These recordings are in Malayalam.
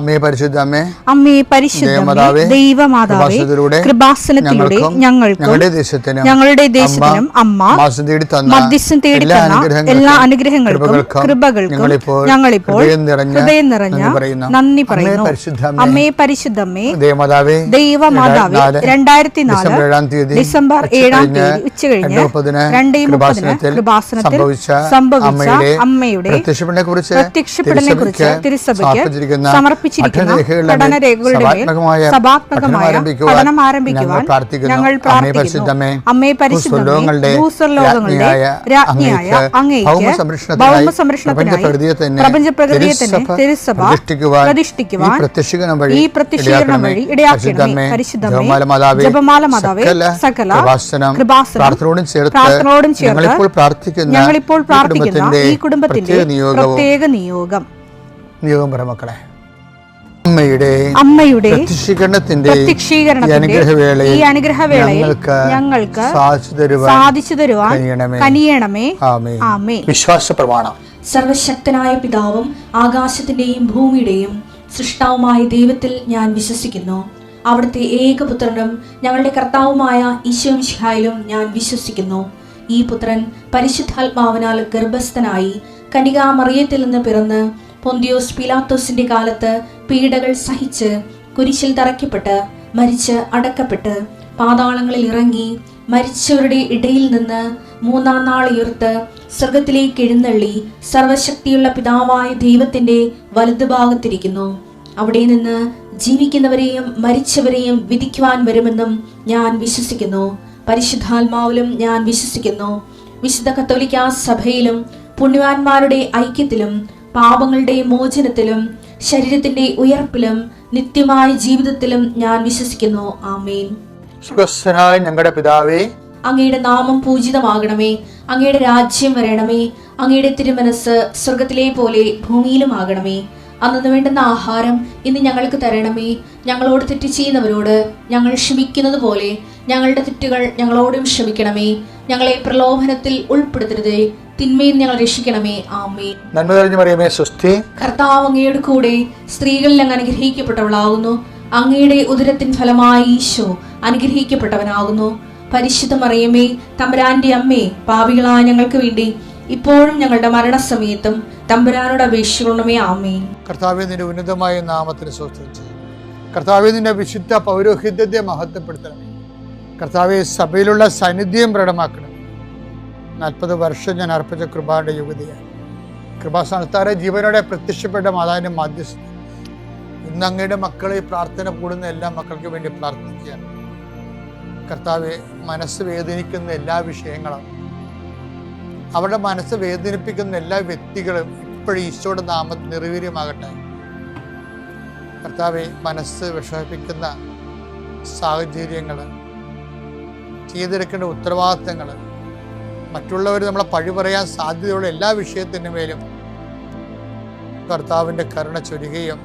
അമ്മേ പരിശുദ്ധ അമ്മേ, അമ്മേ പരിശുദ്ധ ദൈവമാതാവേ, കൃപാസനത്തിലൂടെ ഞങ്ങൾക്കും ഞങ്ങളുടെ ദേശത്തിനും അമ്മ മധ്യസ്ഥം തേടി തന്ന എല്ലാ അനുഗ്രഹങ്ങൾക്കും കൃപകൾക്കും ഞങ്ങളിപ്പോൾ ഹൃദയം നിറഞ്ഞ നന്ദി പറയുന്നു. അമ്മേ പരിശുദ്ധമ്മേ ദൈവമാതാവേ, 2004 ഡിസംബർ 7 ഉച്ചകഴിഞ്ഞ് 2:30 കൃപാസനത്തിൽ സംഭവിച്ച അമ്മയുടെ പ്രത്യക്ഷപ്പെടലിനെ കുറിച്ച് തിരുസഭയ്ക്ക് സമർപ്പിച്ചിരിക്കുന്ന പഠനരേഖകളുടെ മേൽ സഭാത്മകമായ പഠനം ആരംഭിക്കുവാൻ ഞങ്ങൾ പ്രാർത്ഥിക്കുന്നു. അമ്മേ പരിശുദ്ധമേ, ഭൂസ്വർലോകങ്ങളുടെ രാജ്ഞിയായ അങ്ങേയ്ക്ക് ഭൗമ സംരക്ഷണത്തിനായി പ്രപഞ്ചപ്രകൃതിയെ തന്നെ തിരുസഭ പ്രതിഷ്ഠിക്കുവാൻ ഈ പ്രത്യക്ഷീകരണം വഴി ഇടയാക്കണമേ. പരിശുദ്ധമേ, ജപമാല മാതാവേ, സകല കൃപാസനം പ്രാർത്ഥനയോടും ചേർത്ത് ഞങ്ങളിപ്പോൾ പ്രാർത്ഥിക്കുന്ന ഈ കുടുംബത്തിന്റെ പ്രത്യേക നിയോഗം മക്കളെ, അമ്മയുടെ പ്രത്യക്ഷീകരണത്തിന്റെ ഈ അനുഗ്രഹവേളയിൽ ഞങ്ങൾക്ക് സാധിച്ചു തരുവാൻ കനിയണമേ. ആമേൻ. വിശ്വാസ പ്രമാണം. സർവശക്തനായ പിതാവും ആകാശത്തിന്റെയും ഭൂമിയുടെയും സൃഷ്ടാവുമായ ദൈവത്തിൽ ഞാൻ വിശ്വസിക്കുന്നു. അവിടുത്തെ ഏകപുത്രനും ഞങ്ങളുടെ കർത്താവുമായ ഈശോ മിശിഹായിലും ഞാൻ വിശ്വസിക്കുന്നു. ഈ പുത്രൻ പരിശുദ്ധാത്മാവിനാൽ ഗർഭസ്ഥനായി കന്യകാമറിയത്തിൽ നിന്ന് പിറന്ന് പൊന്തിയോസ് പിലാത്തോസിന്റെ കാലത്ത് പീഡകൾ സഹിച്ച് കുരിശിൽ തറയ്ക്കപ്പെട്ട് മരിച്ച് അടക്കപ്പെട്ട് പാതാളങ്ങളിൽ ഇറങ്ങി മരിച്ചവരുടെ ഇടയിൽ നിന്ന് 3-ാം നാൾ ഉയർത്ത് സ്വർഗത്തിലേക്ക് എഴുന്നള്ളി സർവശക്തിയുള്ള പിതാവായ ദൈവത്തിന്റെ വലതുഭാഗത്തിരിക്കുന്നു. അവിടെ നിന്ന് ജീവിക്കുന്നവരെയും മരിച്ചവരെയും വിധിക്കുവാൻ വരുമെന്നും ഞാൻ വിശ്വസിക്കുന്നു. പരിശുദ്ധാത്മാവിലും ഞാൻ വിശ്വസിക്കുന്നു. വിശുദ്ധ കത്തോലിക്കാ സഭയിലും പുണ്യവാന്മാരുടെ ഐക്യത്തിലും പാപങ്ങളുടെ മോചനത്തിലും ശരീരത്തിന്റെ ഉയർപ്പിലും നിത്യമായ ജീവിതത്തിലും ഞാൻ വിശ്വസിക്കുന്നു. ആമേൻ. സ്വർഗ്ഗസ്ഥനായ ഞങ്ങളുടെ പിതാവേ, അങ്ങയുടെ നാമം പൂജിതമാകണമേ. അങ്ങയുടെ രാജ്യം വരണമേ. അങ്ങയുടെ തിരുമനസ് സ്വർഗത്തിലെ പോലെ ഭൂമിയിലുമാകണമേ. അന്നു വേണ്ടുന്ന ആഹാരം ഇന്ന് ഞങ്ങൾക്ക് തരണമേ. ഞങ്ങളോട് തെറ്റ് ചെയ്യുന്നവരോട് ഞങ്ങൾ ക്ഷമിക്കുന്നത് പോലെ ഞങ്ങളുടെ തെറ്റുകൾ ഞങ്ങളോടും ക്ഷമിക്കണമേ. ഞങ്ങളെ പ്രലോഭനത്തിൽ ഉൾപ്പെടുത്തരുതേ, തിന്മയിൽ ഞങ്ങൾ രക്ഷിക്കണമേ. ആമേൻ. നന്മ നിറഞ്ഞ മറിയമേ, സ്വസ്തി. കർത്താവ് അങ്ങയുടെ കൂടെ സ്ത്രീകളിൽ അങ്ങ് അനുഗ്രഹിക്കപ്പെട്ടവളാകുന്നു. അങ്ങയുടെ ഉദരത്തിൻ ഫലമായി ഈശോ അനുഗ്രഹിക്കപ്പെട്ടവനാകുന്നു. പരിശുദ്ധ മറിയമേ, തമ്പുരാന്റെ അമ്മേ, പാപികളായ ഞങ്ങൾക്ക് വേണ്ടി ഇപ്പോഴും ഞങ്ങളുടെ മരണസമയത്തും തമ്പുരാനോട് അപേക്ഷിക്കണമേ. ആമേൻ. കർത്താവേ, നിന്റെ ഉന്നതമായ നാമത്തിന് സ്തോത്രം. കർത്താവേ, നിന്റെ വിശുദ്ധ പൗരോഹിത്യത്തെ മഹത്വപ്പെടുത്തണമേ. കർത്താവെ, സഭയിലുള്ള സാന്നിധ്യം പ്രകടമാക്കണം. 40 വർഷം ഞാൻ അർപ്പിച്ച കൃപാന്റെ യുവതിയാണ്. കൃപാസ്ഥാനത്താരെ ജീവനോടെ പ്രത്യക്ഷപ്പെട്ട മാതാവിന്റെ മാധ്യസ്ഥ ഇന്ന് അങ്ങയുടെ മക്കളെ പ്രാർത്ഥന കൂടുന്ന എല്ലാ മക്കൾക്ക് വേണ്ടി പ്രാർത്ഥിക്കുകയാണ്. കർത്താവെ, മനസ്സ് വേദനിക്കുന്ന എല്ലാ വിഷയങ്ങളും, അവരുടെ മനസ്സ് വേദനിപ്പിക്കുന്ന എല്ലാ വ്യക്തികളും ഇപ്പോഴും ഈശോയുടെ നാമത്തിൽ നിർവീര്യമാകട്ടെ. കർത്താവെ, മനസ്സ് വിഷമിപ്പിക്കുന്ന സാഹചര്യങ്ങൾ, ചെയ്തെടുക്കേണ്ട ഉത്തരവാദിത്തങ്ങൾ, മറ്റുള്ളവർ നമ്മളെ പഴി പറയാൻ സാധ്യതയുള്ള എല്ലാ വിഷയത്തിൻ്റെ മേലും കർത്താവിൻ്റെ കരുണ ചൊരികയും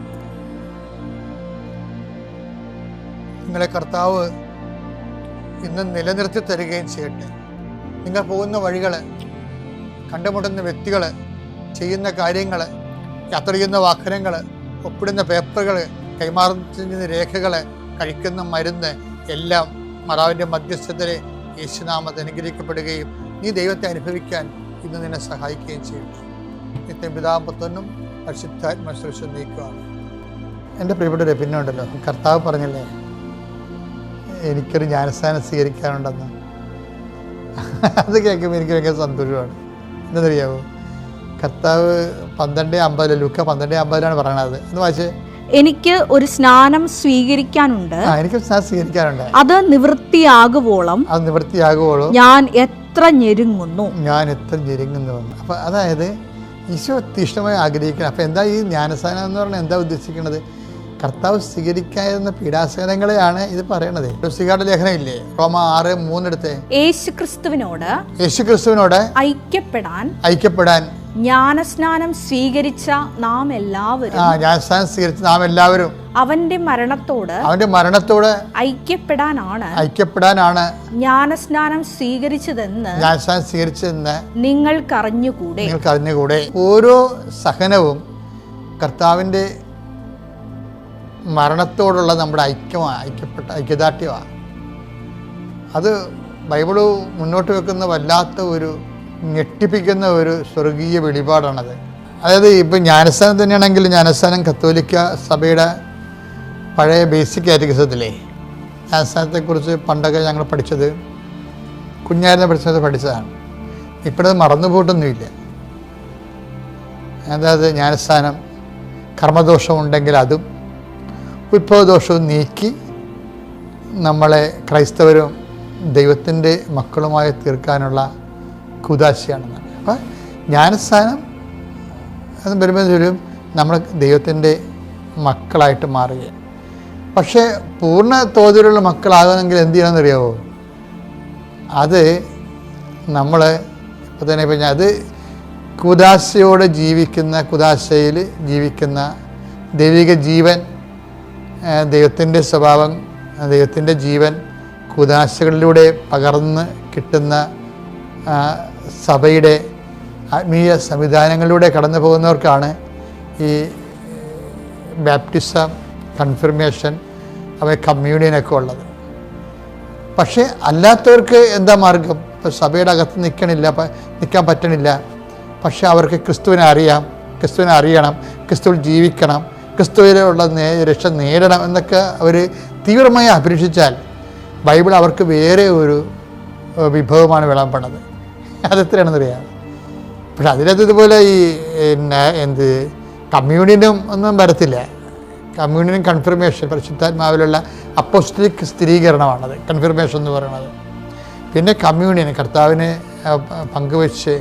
നിങ്ങളെ കർത്താവ് ഇന്ന് നിലനിർത്തി തരികയും ചെയ്യട്ടെ. നിങ്ങൾ പോകുന്ന വഴികൾ, കണ്ടുമുട്ടുന്ന വ്യക്തികൾ, ചെയ്യുന്ന കാര്യങ്ങൾ, യാത്ര ചെയ്യുന്ന വാഹനങ്ങൾ, ഒപ്പിടുന്ന പേപ്പറുകൾ, കൈമാറുന്ന രേഖകൾ, കഴിക്കുന്ന മരുന്ന് എല്ലാം മാതാവിൻ്റെ മധ്യസ്ഥതയെ യേശുനാമത്തിൽ അനുഗ്രഹിക്കപ്പെടുകയും നീ ദൈവത്തെ അനുഭവിക്കാൻ ഇന്ന് നിന്നെ സഹായിക്കുകയും ചെയ്യട്ടെ. നിത്യം പിതാവും പുത്രനും പരിശുദ്ധാത്മാവിനെ നയിക്കുകയാണ്. എൻ്റെ പ്രിയപ്പെട്ടവരെ, പിന്നെ ഉണ്ടല്ലോ, കർത്താവ് പറഞ്ഞല്ലേ എനിക്കൊരു ജ്ഞാനസ്ഥാനം സ്വീകരിക്കാനുണ്ടെന്ന്. അത് കേൾക്കുമ്പോൾ എനിക്ക് ഭയങ്കര സന്തോഷമാണ്. എന്താണെന്നറിയാമോ? കർത്താവ് 12:50 ലൂക്ക 12:50 പറയണത്. എന്ന് വായിച്ചേ. എനിക്ക് ഒരു സ്നാനം സ്വീകരിക്കാനുണ്ട്. എനിക്ക് സ്നാനം സ്വീകരിക്കാനുണ്ട്. അത് നിവൃത്തിയാകുവോളം ഞാൻ എത്ര ഞെരുങ്ങുന്നു. അപ്പൊ അതായത് ഈശോ തീഷ്ണമായി ആഗ്രഹിക്കണം. അപ്പൊ എന്താ ഈ ജ്ഞാനസ്നാനം എന്ന് പറഞ്ഞാൽ എന്താ ഉദ്ദേശിക്കുന്നത്? കർത്താവ് സ്വീകരിക്കാവുന്ന പീഡാസഹനങ്ങളെയാണ് ഇത് പറയണത്. സ്വീകാരുടെ ലേഖനം ഇല്ലേ, റോമ 6:3 എടുത്ത്, യേശുക്രിസ്തുവിനോട് ഐക്യപ്പെടാൻ ജ്ഞാനസ്നാനം സ്വീകരിച്ച നാം എല്ലാവരും അവന്റെ മരണത്തോട് ഐക്യപ്പെടാനാണ് ജ്ഞാനസ്നാനം സ്വീകരിച്ചതെന്ന് നിങ്ങൾക്കറിഞ്ഞുകൂടെ. ഓരോ സഹനവും കർത്താവിൻ്റെ മരണത്തോടുള്ള നമ്മുടെ ഐക്യദാർഢ്യമാണ്. അത് ബൈബിള് മുന്നോട്ട് വെക്കുന്ന വല്ലാത്ത ഒരു ഞെട്ടിപ്പിക്കുന്ന ഒരു സ്വർഗീയ വെളിപാടാണത്. അതായത് ഇപ്പം ജ്ഞാനസ്ഥാനം തന്നെയാണെങ്കിൽ ജ്ഞാനസ്ഥാനം കത്തോലിക്ക സഭയുടെ പഴയ ബേസിക് കാറ്റഗിസത്തിലെ ജ്ഞാനസ്ഥാനത്തെക്കുറിച്ച് പണ്ടൊക്കെ ഞങ്ങൾ പഠിച്ചത്, കുഞ്ഞായിരുന്ന പഠിച്ചതാണ്. ഇപ്പോഴത് മറന്നുപോയിട്ടൊന്നുമില്ല. അതായത് ജ്ഞാനസ്ഥാനം കർമ്മദോഷമുണ്ടെങ്കിൽ അതും ഉത്ഭവദോഷവും നീക്കി നമ്മളെ ക്രൈസ്തവരും ദൈവത്തിൻ്റെ മക്കളുമായി തീർക്കാനുള്ള കുദാശയാണെന്നാണ്. അപ്പം ജ്ഞാനസ്ഥാനം അത് വരുമ്പോഴത്തേക്കും നമ്മൾ ദൈവത്തിൻ്റെ മക്കളായിട്ട് മാറുകയാണ്. പക്ഷേ പൂർണ്ണ തോതിലുള്ള മക്കളാകണമെങ്കിൽ എന്ത് ചെയ്യണമെന്നറിയാമോ? അത് നമ്മൾ ഇപ്പോൾ തന്നെ ഇപ്പം അത് കുദാശയോടെ ജീവിക്കുന്ന, കുദാശയിൽ ജീവിക്കുന്ന ദൈവിക ജീവൻ, ദൈവത്തിൻ്റെ സ്വഭാവം, ദൈവത്തിൻ്റെ ജീവൻ കുദാശകളിലൂടെ പകർന്ന് കിട്ടുന്ന സഭയുടെ ആത്മീയ സംവിധാനങ്ങളിലൂടെ കടന്നു പോകുന്നവർക്കാണ് ഈ ബാപ്റ്റിസം, കൺഫർമേഷൻ, കമ്മ്യൂണിയനൊക്കെ ഉള്ളത്. പക്ഷേ അല്ലാത്തവർക്ക് എന്താ മാർഗം? ഇപ്പോൾ സഭയുടെ അകത്ത് നിൽക്കാൻ പറ്റണില്ല. പക്ഷേ അവർക്ക് ക്രിസ്തുവിനെ അറിയണം, ക്രിസ്തുവിൽ ജീവിക്കണം, ക്രിസ്തുവിലുള്ള രക്ഷ നേടണം എന്നൊക്കെ അവർ തീവ്രമായി അഭിലഷിച്ചാൽ ബൈബിൾ അവർക്ക് വേറെ ഒരു വിഭവമാണ് വിളമ്പണത്. അതെത്രയാണെന്നറിയാം. പക്ഷെ അതിനകത്ത് ഇതുപോലെ ഈ കമ്മ്യൂണിയനും ഒന്നും വരത്തില്ല. കമ്മ്യൂണിയൻ കൺഫർമേഷൻ പരിശുദ്ധാത്മാവിലുള്ള അപ്പോസ്തലിക് സ്ഥിരീകരണമാണത് കൺഫർമേഷൻ എന്ന് പറയുന്നത്. പിന്നെ കമ്മ്യൂണിയൻ കർത്താവിനെ പങ്കുവെച്ച്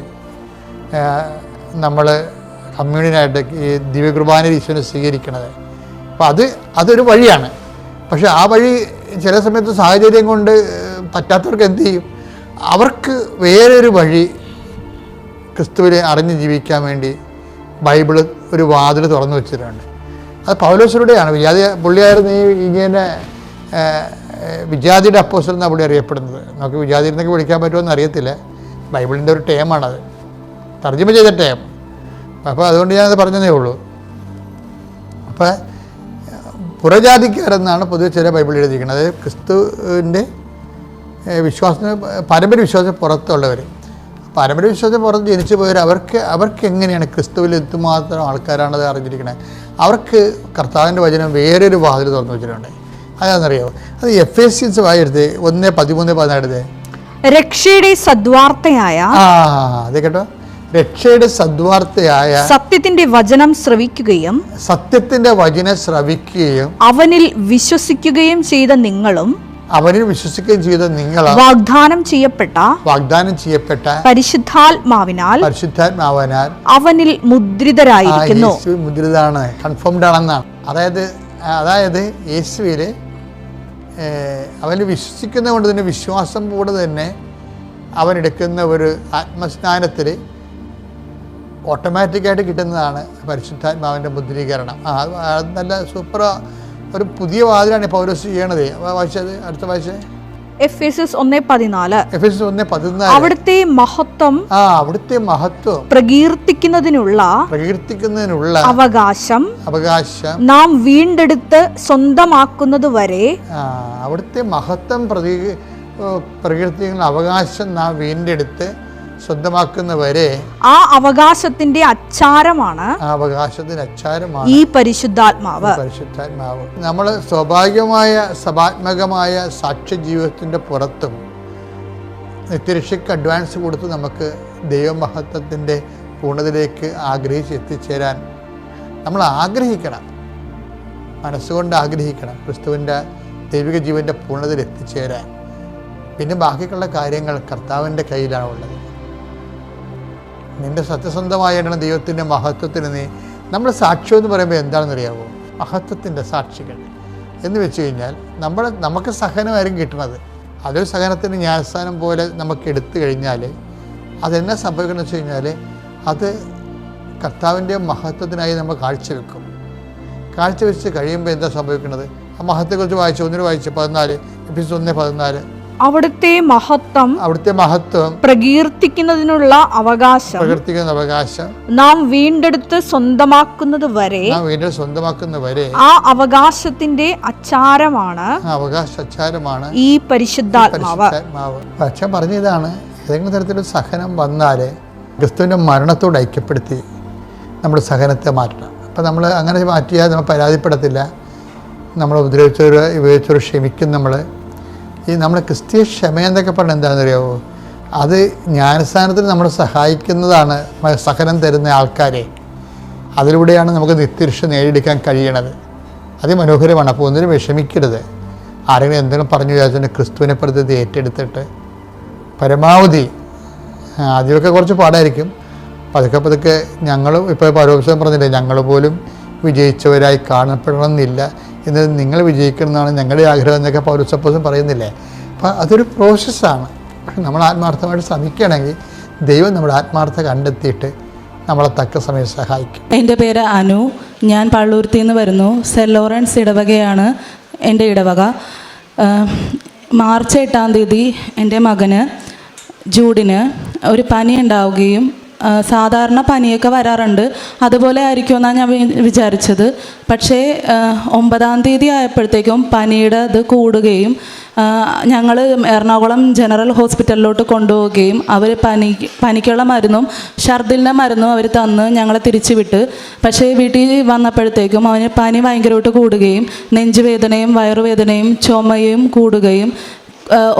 നമ്മൾ കമ്മ്യൂണിയനായിട്ട് ഈ ദിവ്യകുർബാനയിൽ ഈശോനെ സ്വീകരിക്കണത്. അപ്പോൾ അതൊരു വഴിയാണ്. പക്ഷെ ആ വഴി ചില സമയത്ത് സാഹചര്യം കൊണ്ട് പറ്റാത്തവർക്ക് എന്ത് ചെയ്യും? അവർക്ക് വേറൊരു വഴി ക്രിസ്തുവിനെ അറിഞ്ഞ് ജീവിക്കാൻ വേണ്ടി ബൈബിള് ഒരു വാതിൽ തുറന്നു വെച്ചിട്ടുണ്ട്. അത് പൗലോസിലൂടെയാണ്. പുള്ളിയായിരുന്നു ഇങ്ങനെ വിജാതിയുടെ അപ്പോസ്റ്റൽ എന്നാണ് പുള്ളി അറിയപ്പെടുന്നത്. നമുക്ക് വിജാതി എന്നൊക്കെ വിളിക്കാൻ പറ്റുമോ അറിയത്തില്ല. ബൈബിളിൻ്റെ ഒരു ടേമാണത്, തർജ്ജമ ചെയ്ത ടേം. അപ്പോൾ അതുകൊണ്ട് ഞാനത് പറഞ്ഞതേ ഉള്ളൂ. അപ്പോൾ പുറജാതിക്കാരെന്നാണ് പൊതുവെ ചില ബൈബിൾ എഴുതിയിരിക്കുന്നത്. അതായത് ക്രിസ്തുവിൻ്റെ വിശ്വാസത്തിന് പാരമ്പര്യ വിശ്വാസത്തിന് പുറത്തുള്ളവർ, പാരമ്പര്യ വിശ്വാസത്തിന് പുറത്ത് ജനിച്ചു പോയവർ, അവർക്ക് എങ്ങനെയാണ് ക്രിസ്തുവിൽ എന്തുമാത്രം ആൾക്കാരാണത് അറിഞ്ഞിരിക്കണത്? അവർക്ക് കർത്താവിൻ്റെ വചനം വേറൊരു വാതിൽ തുറന്നു വെച്ചിട്ടുണ്ട്. അതാണെന്നറിയാമോ? അത് എഫേസ്യൻസ് വായെടുത്ത് 1:13-14 രക്ഷയുടെ സദ്വാർത്തയായ അതെ കേട്ടോ, രക്ഷയുടെ സദ്വാർത്തയായ സത്യത്തിന്റെ വചനം ശ്രവിക്കുകയും അവനിൽ വിശ്വസിക്കുകയും ചെയ്ത നിങ്ങളും വാഗ്ദാനം ചെയ്യപ്പെട്ട പരിശുദ്ധാത്മാവിനാൽ അവനിൽ മുദ്രിതരായിരിക്കുന്നു. മുദ്രിതാണ്, കൺഫേംഡ് ആണെന്നാണ്. അതായത് യേശുവില് അവന് വിശ്വസിക്കുന്ന കൊണ്ട് തന്നെ, വിശ്വാസം കൂടെ തന്നെ അവനെടുക്കുന്ന ഒരു ആത്മസ്നാനത്തിൽ ഓട്ടോമാറ്റിക്കായിട്ട് കിട്ടുന്നതാണ് പരിശുദ്ധാത്മാവിൻ്റെ മുദ്രീകരണം. നല്ല സൂപ്പർ ഒരു പുതിയ വാതിലാണ് പൗലോസ് ചെയ്യണത്. വായിച്ചത് അടുത്ത വായിച്ചേ, എഫേസ്യസ് 1:14 അവിടുത്തെ മഹത്വം പ്രകീർത്തിക്കുന്നതിനുള്ള അവകാശം നാം വീണ്ടെടുത്ത് സ്വന്തമാക്കുന്നതുവരെ, അവിടുത്തെ മഹത്വം പ്രകീർത്തിക്കുന്ന അവകാശം നാം വീണ്ടെടുത്ത് സ്വന്തമാക്കുന്നവരെ, ആ അവകാശത്തിന്റെ അച്ചാരമാണ് ഈ പരിശുദ്ധാത്മാവ്. നമ്മൾ സ്വാഭാവികമായ സഭാത്മകമായ സാക്ഷ്യ ജീവിതത്തിന്റെ പുറത്തും നിത്യരക്ഷയ്ക്ക് അഡ്വാൻസ് കൊടുത്ത് നമുക്ക് ദൈവമഹത്വത്തിൻ്റെ പൂർണ്ണതയിലേക്ക് ആഗ്രഹിച്ച് എത്തിച്ചേരാൻ നമ്മൾ ആഗ്രഹിക്കണം, മനസ്സുകൊണ്ട് ആഗ്രഹിക്കണം ക്രിസ്തുവിൻ്റെ ദൈവിക ജീവൻ്റെ പൂർണ്ണതയിൽ എത്തിച്ചേരാൻ. പിന്നെ ബാക്കിയുള്ള കാര്യങ്ങൾ കർത്താവിൻ്റെ കയ്യിലാണ് ഉള്ളത്. നിൻ്റെ സത്യസന്ധമായിട്ടാണ് ദൈവത്തിൻ്റെ മഹത്വത്തിന് നമ്മൾ സാക്ഷ്യം എന്ന് പറയുമ്പോൾ എന്താണെന്നറിയാമോ? മഹത്വത്തിൻ്റെ സാക്ഷികൾ എന്ന് വെച്ച് കഴിഞ്ഞാൽ നമുക്ക് സഹനമായിരിക്കും കിട്ടുന്നത്. അതൊരു സഹനത്തിന് ന്യായസ്ഥാനം പോലെ നമുക്ക് എടുത്തു കഴിഞ്ഞാൽ അതെന്നാ സംഭവിക്കണമെന്ന് വെച്ച് കഴിഞ്ഞാൽ അത് കർത്താവിൻ്റെ മഹത്വത്തിനായി നമ്മൾ കാഴ്ചവെക്കും. കാഴ്ചവെച്ച് കഴിയുമ്പോൾ എന്താ സംഭവിക്കുന്നത്? ആ മഹത്വത്തെക്കുറിച്ച് വായിച്ചു 14 എഫേസ്യസ് 1:14 അവിടുത്തെ മഹത്വം പ്രകീർത്തിക്കുന്നതിനുള്ള അവകാശം നാം വീണ്ടെടുത്ത് സ്വന്തമാക്കുന്നത് വരെ ആ അവകാശത്തിന്റെ അച്ചാരമാണ് ഈ പരിശുദ്ധാത്മാവ്. അച്ഛൻ പറഞ്ഞതാണ്, ഏതെങ്കിലും തരത്തിലൊരു സഹനം വന്നാല് ക്രിസ്തുവിന്റെ മരണത്തോട് ഐക്യപ്പെടുത്തി നമ്മുടെ സഹനത്തെ മാറ്റണം. അപ്പം നമ്മൾ അങ്ങനെ മാറ്റിയാൽ നമ്മൾ പരാതിപ്പെടത്തില്ല. നമ്മൾ ഉപയോഗിച്ചവർ ക്ഷമിക്കും. നമ്മൾ ക്രിസ്തീയ ക്ഷമയെന്നൊക്കെ പറഞ്ഞാൽ എന്താണെന്നറിയാമോ? അത് ജ്ഞാനസ്ഥാനത്തിന് നമ്മളെ സഹായിക്കുന്നതാണ്. സഹനം തരുന്ന ആൾക്കാരെ, അതിലൂടെയാണ് നമുക്ക് നിത്യരക്ഷ നേടിയെടുക്കാൻ കഴിയണത്. അതിമനോഹരമാണ്. അപ്പോൾ ഒന്നിനും വിഷമിക്കരുത്. ആരെങ്കിലും എന്തെങ്കിലും പറഞ്ഞു വിചാരിച്ചാൽ ക്രിസ്തുവിനെ പ്രതി ഏറ്റെടുത്തിട്ട് പരമാവധി, ആദ്യമൊക്കെ കുറച്ച് പാടായിരിക്കും, പതുക്കെ ഞങ്ങളും ഇപ്പോൾ പരോക്ഷം പറഞ്ഞില്ലേ, ഞങ്ങൾ പോലും വിജയിച്ചവരായി കാണപ്പെടണമെന്നില്ല, എന്ന് നിങ്ങൾ വിജയിക്കണമെന്നാണ് ഞങ്ങളുടെ ആഗ്രഹം എന്നൊക്കെ പൗരസപ്പോസും പറയുന്നില്ലേ. അപ്പോൾ അതൊരു പ്രോസസ്സാണ്. പക്ഷെ നമ്മൾ ആത്മാർത്ഥമായിട്ട് ശ്രമിക്കുകയാണെങ്കിൽ ദൈവം നമ്മുടെ ആത്മാർത്ഥത കണ്ടെത്തിയിട്ട് നമ്മളെ തക്ക സമയം സഹായിക്കും. എൻ്റെ പേര് അനു. ഞാൻ പള്ളൂർത്തിൽ നിന്ന് വരുന്നു. സെൻറ്റ് ലോറൻസ് ഇടവകയാണ് എൻ്റെ ഇടവക. മാർച്ച് 8-ാം തീയതി എൻ്റെ മകന് ജൂഡിന് ഒരു പനി ഉണ്ടാവുകയും, സാധാരണ പനിയൊക്കെ വരാറുണ്ട്, അതുപോലെ ആയിരിക്കുമെന്നാണ് ഞാൻ വിചാരിച്ചത്. പക്ഷേ 9-ാം തീയതി ആയപ്പോഴത്തേക്കും പനിയുടെ ഇത് കൂടുകയും ഞങ്ങൾ എറണാകുളം ജനറൽ ഹോസ്പിറ്റലിലോട്ട് കൊണ്ടുപോവുകയും അവർ പനിക്കുള്ള മരുന്നും ഛർദിലിൻ്റെ മരുന്നും അവർ തന്ന് ഞങ്ങളെ തിരിച്ചു വിട്ട്. പക്ഷേ വീട്ടിൽ വന്നപ്പോഴത്തേക്കും അവന് പനി ഭയങ്കരമായിട്ട് കൂടുകയും നെഞ്ചുവേദനയും വയറുവേദനയും ചുമയും കൂടുകയും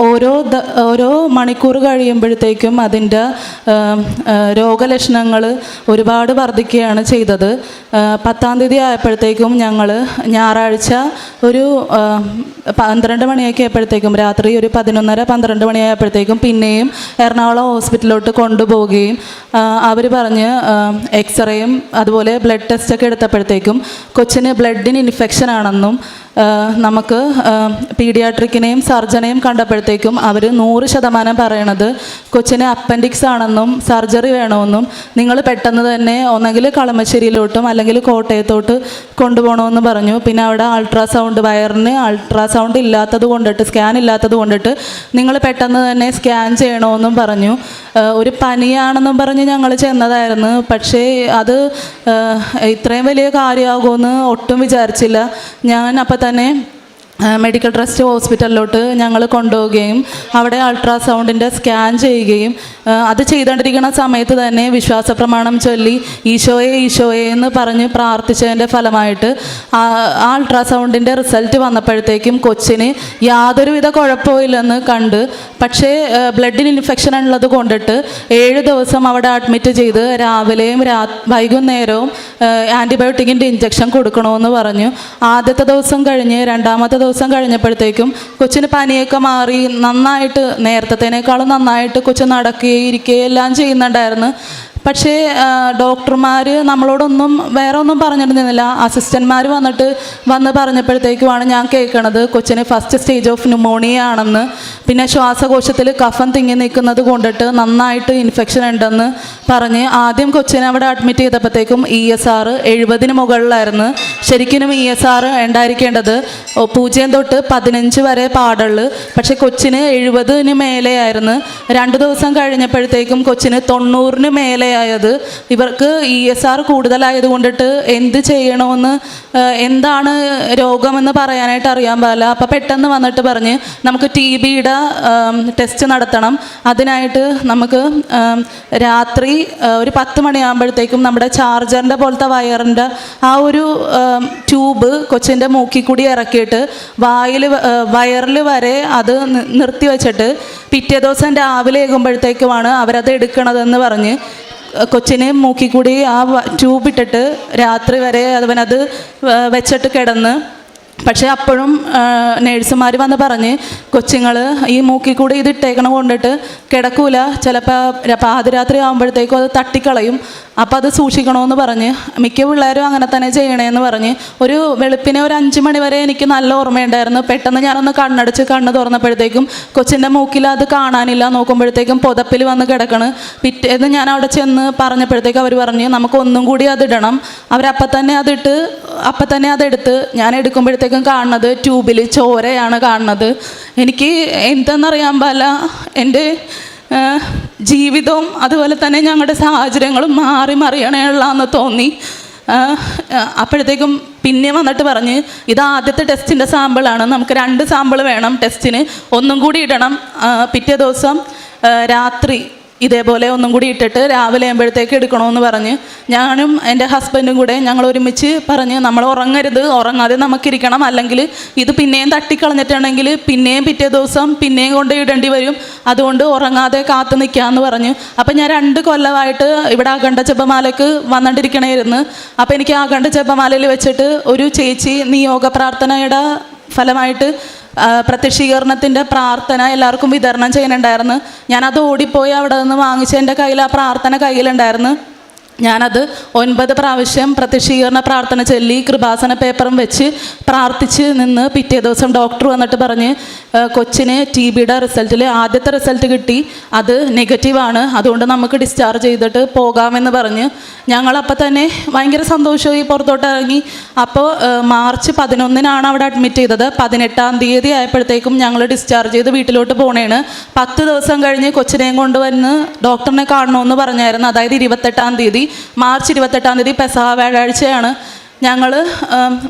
ഓരോ മണിക്കൂർ കഴിയുമ്പോഴത്തേക്കും അതിൻ്റെ രോഗലക്ഷണങ്ങൾ ഒരുപാട് വർദ്ധിക്കുകയാണ് ചെയ്തത്. 10-ാം തീയതി ആയപ്പോഴത്തേക്കും ഞങ്ങൾ ഞായറാഴ്ച ഒരു 12 മണിയൊക്കെ ആയപ്പോഴത്തേക്കും, രാത്രി ഒരു 11:30-12 മണിയായപ്പോഴത്തേക്കും പിന്നെയും എറണാകുളം ഹോസ്പിറ്റലിലോട്ട് കൊണ്ടുപോവുകയും അവർ പറഞ്ഞ് എക്സ്റേയും അതുപോലെ ബ്ലഡ് ടെസ്റ്റൊക്കെ എടുത്തപ്പോഴത്തേക്കും കൊച്ചിന് ബ്ലഡിന് ഇൻഫെക്ഷൻ ആണെന്നും നമുക്ക് പീഡിയാട്രിക്കിനെയും സർജനെയും കണ്ടപ്പോഴത്തേക്കും അവർ 100% പറയണത് കൊച്ചിന് അപ്പൻഡിക്സ് ആണെന്നും സർജറി വേണമെന്നും നിങ്ങൾ പെട്ടെന്ന് തന്നെ ഒന്നെങ്കിൽ കളമശ്ശേരിയിലോട്ടും അല്ലെങ്കിൽ കോട്ടയത്തോട്ട് കൊണ്ടുപോകണമെന്ന് പറഞ്ഞു. പിന്നെ അവിടെ വയറിന് അൾട്രാസൗണ്ട് ഇല്ലാത്തത് കൊണ്ടിട്ട്, സ്കാൻ ഇല്ലാത്തത് കൊണ്ടിട്ട് നിങ്ങൾ പെട്ടെന്ന് തന്നെ സ്കാൻ ചെയ്യണമെന്നും പറഞ്ഞു. ഒരു പനിയാണെന്നും പറഞ്ഞ് ഞങ്ങൾ ചെന്നതായിരുന്നു. പക്ഷേ അത് ഇത്രയും വലിയ കാര്യമാകുമെന്ന് ഒട്ടും വിചാരിച്ചില്ല. ഞാൻ അപ്പം തന്നെ മെഡിക്കൽ ട്രസ്റ്റ് ഹോസ്പിറ്റലിലോട്ട് ഞങ്ങൾ കൊണ്ടുപോവുകയും അവിടെ അൾട്രാസൗണ്ടിൻ്റെ സ്കാൻ ചെയ്യുകയും അത് ചെയ്തുകൊണ്ടിരിക്കുന്ന സമയത്ത് തന്നെ വിശ്വാസ പ്രമാണം ചൊല്ലി ഈശോയെ എന്ന് പറഞ്ഞ് പ്രാർത്ഥിച്ചതിൻ്റെ ഫലമായിട്ട് ആ അൾട്രാസൗണ്ടിൻ്റെ റിസൾട്ട് വന്നപ്പോഴത്തേക്കും കൊച്ചിന് യാതൊരുവിധ കുഴപ്പമില്ലെന്ന് കണ്ട്. പക്ഷേ ബ്ലഡിന് ഇൻഫെക്ഷൻ ഉള്ളത് കൊണ്ടിട്ട് 7 ദിവസം അവിടെ അഡ്മിറ്റ് ചെയ്ത് രാവിലെയും വൈകുന്നേരവും ആൻറ്റിബയോട്ടിക്കിൻ്റെ ഇഞ്ചക്ഷൻ കൊടുക്കണമെന്ന് പറഞ്ഞു. ആദ്യത്തെ ദിവസം കഴിഞ്ഞ് 2-ാമത്തെ ദിവസം കഴിഞ്ഞപ്പോഴത്തേക്കും കൊച്ചിന് പനിയൊക്കെ മാറി, നന്നായിട്ട് നേരത്തേനേക്കാളും നന്നായിട്ട് കൊച്ചു നടക്കുകയും ഇരിക്കുകയും എല്ലാം ചെയ്യുന്നുണ്ടായിരുന്നു. പക്ഷേ ഡോക്ടർമാർ നമ്മളോടൊന്നും വേറെ ഒന്നും പറഞ്ഞിരുന്നില്ല. അസിസ്റ്റന്റ്മാർ വന്ന് പറഞ്ഞപ്പോഴത്തേക്കുമാണ് ഞാൻ കേൾക്കണത് കൊച്ചിന് ഫസ്റ്റ് സ്റ്റേജ് ഓഫ് ന്യൂമോണിയ ആണെന്ന്, പിന്നെ ശ്വാസകോശത്തിൽ കഫം തിങ്ങി നിൽക്കുന്നത് കൊണ്ടിട്ട് നന്നായിട്ട് ഇൻഫെക്ഷൻ ഉണ്ടെന്ന് പറഞ്ഞ് ആദ്യം കൊച്ചിനെ അവിടെ അഡ്മിറ്റ് ചെയ്തപ്പോഴത്തേക്കും ESR 70 മുകളിലായിരുന്നു. ശരിക്കും ESR ഉണ്ടായിരിക്കേണ്ടത് 0 തൊട്ട് 15 വരെ പാടുള്ളൂ. പക്ഷെ കൊച്ചിന് 70 മേലെയായിരുന്നു. 2 ദിവസം കഴിഞ്ഞപ്പോഴത്തേക്കും കൊച്ചിന് 90 മേലെ ആയത്. ഇവർക്ക് ESR കൂടുതലായത് കൊണ്ടിട്ട് എന്ത് ചെയ്യണമെന്ന്, എന്താണ് രോഗമെന്ന് പറയാനായിട്ട് അറിയാൻ പാടില്ല. അപ്പം പെട്ടെന്ന് വന്നിട്ട് പറഞ്ഞ് നമുക്ക് TBയുടെ ടെസ്റ്റ് നടത്തണം. അതിനായിട്ട് നമുക്ക് രാത്രി ഒരു 10 മണിയാകുമ്പോഴത്തേക്കും നമ്മുടെ ചാർജറിൻ്റെ പോലത്തെ വയറിൻ്റെ ആ ഒരു ട്യൂബ് കൊച്ചിൻ്റെ മൂക്കിൽ കൂടി ഇറക്കിയിട്ട് വയറിൽ വരെ അത് നിർത്തി വെച്ചിട്ട് പിറ്റേ ദിവസം രാവിലെ ആകുമ്പോഴത്തേക്കുമാണ് അവരത് എടുക്കണതെന്ന് പറഞ്ഞ് കൊച്ചിനെ മൂക്കിൽ കൂടി ആ ട്യൂബ് ഇട്ടിട്ട് രാത്രി വരെ അവനത് വെച്ചിട്ട് കിടന്ന്. പക്ഷേ അപ്പോഴും നേഴ്സുമാർ വന്ന് പറഞ്ഞ് കൊച്ചുങ്ങൾ ഈ മൂക്കിൽ കൂടി ഇത് ഇട്ടേക്കണം കൊണ്ടിട്ട് കിടക്കൂല, ചിലപ്പോൾ പാതിരാത്രി ആകുമ്പോഴത്തേക്കും അത് തട്ടിക്കളയും, അപ്പോൾ അത് സൂക്ഷിക്കണമെന്ന് പറഞ്ഞ് മിക്ക പിള്ളേരും അങ്ങനെ തന്നെ ചെയ്യണേന്ന് പറഞ്ഞ് ഒരു വെളുപ്പിനെ ഒരു 5 മണി വരെ എനിക്ക് നല്ല ഓർമ്മയുണ്ടായിരുന്നു. പെട്ടെന്ന് ഞാനൊന്ന് കണ്ണ് തുറന്നപ്പോഴത്തേക്കും കൊച്ചിൻ്റെ മൂക്കിൽ അത് കാണാനില്ല. നോക്കുമ്പോഴത്തേക്കും പുതപ്പിൽ വന്ന് കിടക്കണ്. പിറ്റേന്ന് ഞാൻ അവിടെ ചെന്ന് പറഞ്ഞപ്പോഴത്തേക്കും അവർ പറഞ്ഞ് നമുക്ക് ഒന്നും കൂടി അതിടണം. അവരപ്പം തന്നെ അതിട്ട് അപ്പം തന്നെ അതെടുത്ത് ഞാൻ എടുക്കുമ്പോഴത്തേക്കും കാണുന്നത് ട്യൂബിൽ ചോരയാണ് കാണുന്നത്. എനിക്ക് എന്തെന്നറിയാൻ പാടില്ല, എൻ്റെ ജീവിതവും അതുപോലെ തന്നെ ഞങ്ങളുടെ സാഹചര്യങ്ങളും മാറി മറിയണേയുള്ളതെന്ന് തോന്നി. അപ്പോഴത്തേക്കും പിന്നെ വന്നിട്ട് പറഞ്ഞ് ഇത് ആദ്യത്തെ ടെസ്റ്റിൻ്റെ സാമ്പിളാണ്, നമുക്ക് 2 സാമ്പിൾ വേണം ടെസ്റ്റിന്, ഒന്നും കൂടി ഇടണം. പിറ്റേ ദിവസം രാത്രി ഇതേപോലെ ഒന്നും കൂടി ഇട്ടിട്ട് രാവിലെ ആകുമ്പോഴത്തേക്ക് എടുക്കണമെന്ന് പറഞ്ഞ് ഞാനും എൻ്റെ ഹസ്ബൻഡും കൂടെ ഞങ്ങൾ ഒരുമിച്ച് പറഞ്ഞ് നമ്മൾ ഉറങ്ങരുത്, ഉറങ്ങാതെ നമുക്കിരിക്കണം, അല്ലെങ്കിൽ ഇത് പിന്നെയും തട്ടിക്കളഞ്ഞിട്ടുണ്ടെങ്കിൽ പിന്നെയും പിറ്റേ ദിവസം പിന്നെയും കൊണ്ട് ഇടേണ്ടി വരും, അതുകൊണ്ട് ഉറങ്ങാതെ കാത്തു നിൽക്കാമെന്ന് പറഞ്ഞു. അപ്പം ഞാൻ 2 കൊല്ലമായിട്ട് ഇവിടെ അഖണ്ഡ ജപമാലയ്ക്ക് വന്നിട്ടിരിക്കണമായിരുന്നു. അപ്പോൾ എനിക്ക് അഖണ്ഡ ജപമാലയിൽ വെച്ചിട്ട് ഒരു ചേച്ചി നിയോഗ പ്രാർത്ഥനയുടെ ഫലമായിട്ട് പ്രത്യക്ഷീകരണത്തിൻ്റെ പ്രാർത്ഥന എല്ലാവർക്കും വിതരണം ചെയ്യുന്നുണ്ടായിരുന്നു. ഞാനത് ഓടിപ്പോയി അവിടെ നിന്ന് വാങ്ങിച്ച് എൻ്റെ കയ്യിൽ ആ പ്രാർത്ഥന കയ്യിലുണ്ടായിരുന്നു. ഞാനത് 9 പ്രാവശ്യം പ്രത്യക്ഷീകരണ പ്രാർത്ഥന ചൊല്ലി കൃപാസന പേപ്പറും വെച്ച് പ്രാർത്ഥിച്ച് നിന്ന് പിറ്റേ ദിവസം ഡോക്ടർ വന്നിട്ട് പറഞ്ഞ് കൊച്ചിന് TBയുടെ റിസൾട്ടിൽ ആദ്യത്തെ റിസൾട്ട് കിട്ടി, അത് നെഗറ്റീവാണ്, അതുകൊണ്ട് നമുക്ക് ഡിസ്ചാർജ് ചെയ്തിട്ട് പോകാമെന്ന് പറഞ്ഞ് ഞങ്ങളപ്പോൾ തന്നെ ഭയങ്കര സന്തോഷമായി പുറത്തോട്ട് ഇറങ്ങി. അപ്പോൾ മാർച്ച് 11-നാണ് അവിടെ അഡ്മിറ്റ് ചെയ്തത്. 18-ാം തീയതി ആയപ്പോഴത്തേക്കും ഞങ്ങൾ ഡിസ്ചാർജ് ചെയ്ത് വീട്ടിലോട്ട് പോണേണ്. 10 ദിവസം കഴിഞ്ഞ് കൊച്ചിനെയും കൊണ്ടുവന്ന് ഡോക്ടറിനെ കാണണമെന്ന് പറഞ്ഞായിരുന്നു. അതായത് 28-ാം തീയതി, മാർച്ച് 28-ാം തീയതി പെസഹ വ്യാഴാഴ്ചയാണ്. ഞങ്ങൾ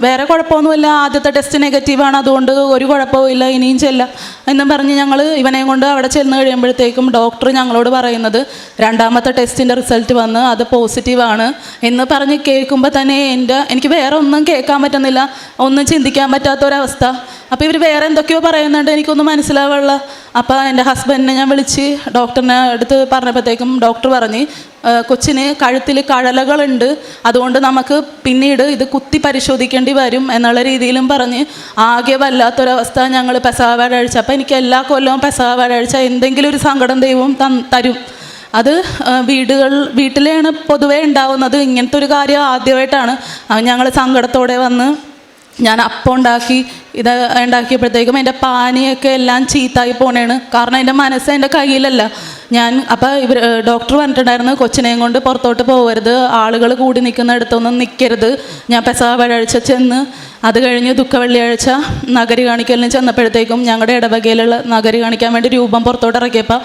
വേറെ കുഴപ്പമൊന്നുമില്ല, ആദ്യത്തെ ടെസ്റ്റ് നെഗറ്റീവാണ്, അതുകൊണ്ട് ഒരു കുഴപ്പവും ഇല്ല, ഇനിയും ചെല്ലാം എന്നും പറഞ്ഞ് ഞങ്ങൾ ഇവനെയും കൊണ്ട് അവിടെ ചെന്ന് കഴിയുമ്പോഴത്തേക്കും ഡോക്ടർ ഞങ്ങളോട് പറയുന്നത് 2ാമത്തെ ടെസ്റ്റിൻ്റെ റിസൾട്ട് വന്ന് അത് പോസിറ്റീവാണ് എന്ന് പറഞ്ഞ് കേൾക്കുമ്പോൾ തന്നെ എനിക്ക് വേറെ ഒന്നും കേൾക്കാൻ പറ്റുന്നില്ല, ഒന്നും ചിന്തിക്കാൻ പറ്റാത്തൊരവസ്ഥ. അപ്പോൾ ഇവർ വേറെ എന്തൊക്കെയോ പറയുന്നുണ്ട്, എനിക്കൊന്നും മനസ്സിലാവുള്ള. അപ്പോൾ എൻ്റെ ഹസ്ബൻഡിനെ ഞാൻ വിളിച്ച് ഡോക്ടറിനെ അടുത്ത് പറഞ്ഞപ്പോഴത്തേക്കും ഡോക്ടർ പറഞ്ഞ് കൊച്ചിന് കഴുത്തിൽ കഴലകളുണ്ട്, അതുകൊണ്ട് നമുക്ക് പിന്നീട് ഇത് കുത്തി പരിശോധിക്കേണ്ടി വരും എന്നുള്ള രീതിയിലും പറഞ്ഞ് ആകെ വല്ലാത്തൊരവസ്ഥ. ഞങ്ങൾ പെസഹ വ്യാഴാഴ്ച, അപ്പോൾ എനിക്ക് എല്ലാ കൊല്ലവും പെസഹ വ്യാഴാഴ്ച എന്തെങ്കിലും ഒരു സങ്കടം ദൈവം തരും. അത് വീട്ടിലാണ് പൊതുവേ ഉണ്ടാവുന്നത്. ഇങ്ങനത്തെ ഒരു കാര്യം ആദ്യമായിട്ടാണ്. ഞങ്ങൾ സങ്കടത്തോടെ വന്ന് ഞാൻ അപ്പം ഉണ്ടാക്കിയപ്പോഴത്തേക്കും എൻ്റെ പാനിയൊക്കെ എല്ലാം ചീത്തായി പോണേണ്. കാരണം എൻ്റെ മനസ്സ് എൻ്റെ കയ്യിലല്ല. അപ്പോൾ ഡോക്ടർ പറഞ്ഞിട്ടുണ്ടായിരുന്നു കൊച്ചിനെയും കൊണ്ട് പുറത്തോട്ട് പോകരുത്, ആളുകൾ കൂടി നിൽക്കുന്നിടത്തൊന്നും നിൽക്കരുത്. ഞാൻ പെസഹ വ്യാഴാഴ്ച ചെന്ന് അത് കഴിഞ്ഞ് ദുഃഖ വെള്ളിയാഴ്ച നഗരി കാണിക്കലിന് ചെന്നപ്പോഴത്തേക്കും ഞങ്ങളുടെ ഇടവകയിലുള്ള നഗരി കാണിക്കാൻ വേണ്ടി രൂപം പുറത്തോട്ട് ഇറക്കിയപ്പോൾ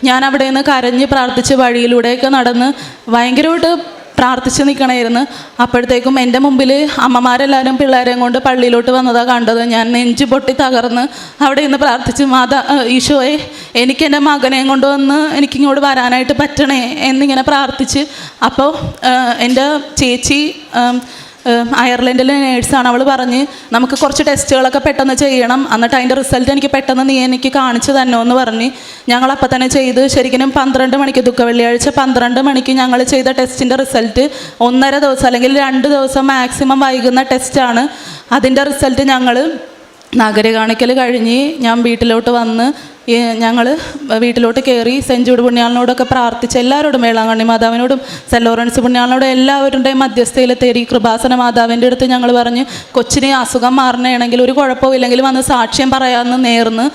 ഞാൻ അവിടെ നിന്ന് കരഞ്ഞ് പ്രാർത്ഥിച്ച് വഴിയിലൂടെയൊക്കെ നടന്ന് ഭയങ്കരമായിട്ട് പ്രാർത്ഥിച്ച് നിൽക്കണമായിരുന്നു. അപ്പോഴത്തേക്കും എൻ്റെ മുമ്പിൽ അമ്മമാരെല്ലാവരും പിള്ളേരെയും കൊണ്ട് പള്ളിയിലോട്ട് വന്നതാണ് കണ്ടത്. ഞാൻ നെഞ്ചു പൊട്ടി തകർന്ന് അവിടെ നിന്ന് പ്രാർത്ഥിച്ച് ഈശോയെ എനിക്ക് എൻ്റെ മകനെയും കൊണ്ടുവന്ന് എനിക്കിങ്ങോട്ട് വരാനായിട്ട് പറ്റണേ എന്നിങ്ങനെ പ്രാർത്ഥിച്ച്. അപ്പോൾ എൻ്റെ ചേച്ചി അയർലൻഡിലെ നേഴ്സാണ്, അവൾ പറഞ്ഞ് നമുക്ക് കുറച്ച് ടെസ്റ്റുകളൊക്കെ പെട്ടെന്ന് ചെയ്യണം, എന്നിട്ട് അതിൻ്റെ റിസൾട്ട് എനിക്ക് പെട്ടെന്ന് നീ എനിക്ക് കാണിച്ചു തന്നോ എന്ന് പറഞ്ഞ് ഞങ്ങളപ്പം തന്നെ ചെയ്ത് ശരിക്കും 12 മണിക്ക് ദുഃഖ വെള്ളിയാഴ്ച 12 മണിക്ക് ഞങ്ങൾ ചെയ്ത ടെസ്റ്റിൻ്റെ റിസൾട്ട് 1.5 ദിവസം അല്ലെങ്കിൽ 2 ദിവസം മാക്സിമം വൈകുന്ന ടെസ്റ്റാണ്. അതിൻ്റെ റിസൾട്ട് ഞങ്ങൾ നഗര കാണിക്കൽ കഴിഞ്ഞ് ഞാൻ വീട്ടിലോട്ട് വന്ന് ഞങ്ങൾ വീട്ടിലോട്ട് കയറി സെൻറ്റ് ജൂഡ് പുണ്യാളനോടൊക്കെ പ്രാർത്ഥിച്ച് എല്ലാവരോടും, വേളാങ്കണ്ണി മാതാവിനോടും സെൻറ്റ് ലോറൻസ് പുണ്യാളനോടും എല്ലാവരുടെയും മധ്യസ്ഥയിൽ തേടി കൃപാസന മാതാവിൻ്റെ അടുത്ത് ഞങ്ങൾ പറഞ്ഞ് കൊച്ചിനെ അസുഖം മാറണമെങ്കിൽ ഒരു കുഴപ്പമില്ലെങ്കിൽ വന്ന് സാക്ഷ്യം പറയാമെന്ന് നേർന്ന്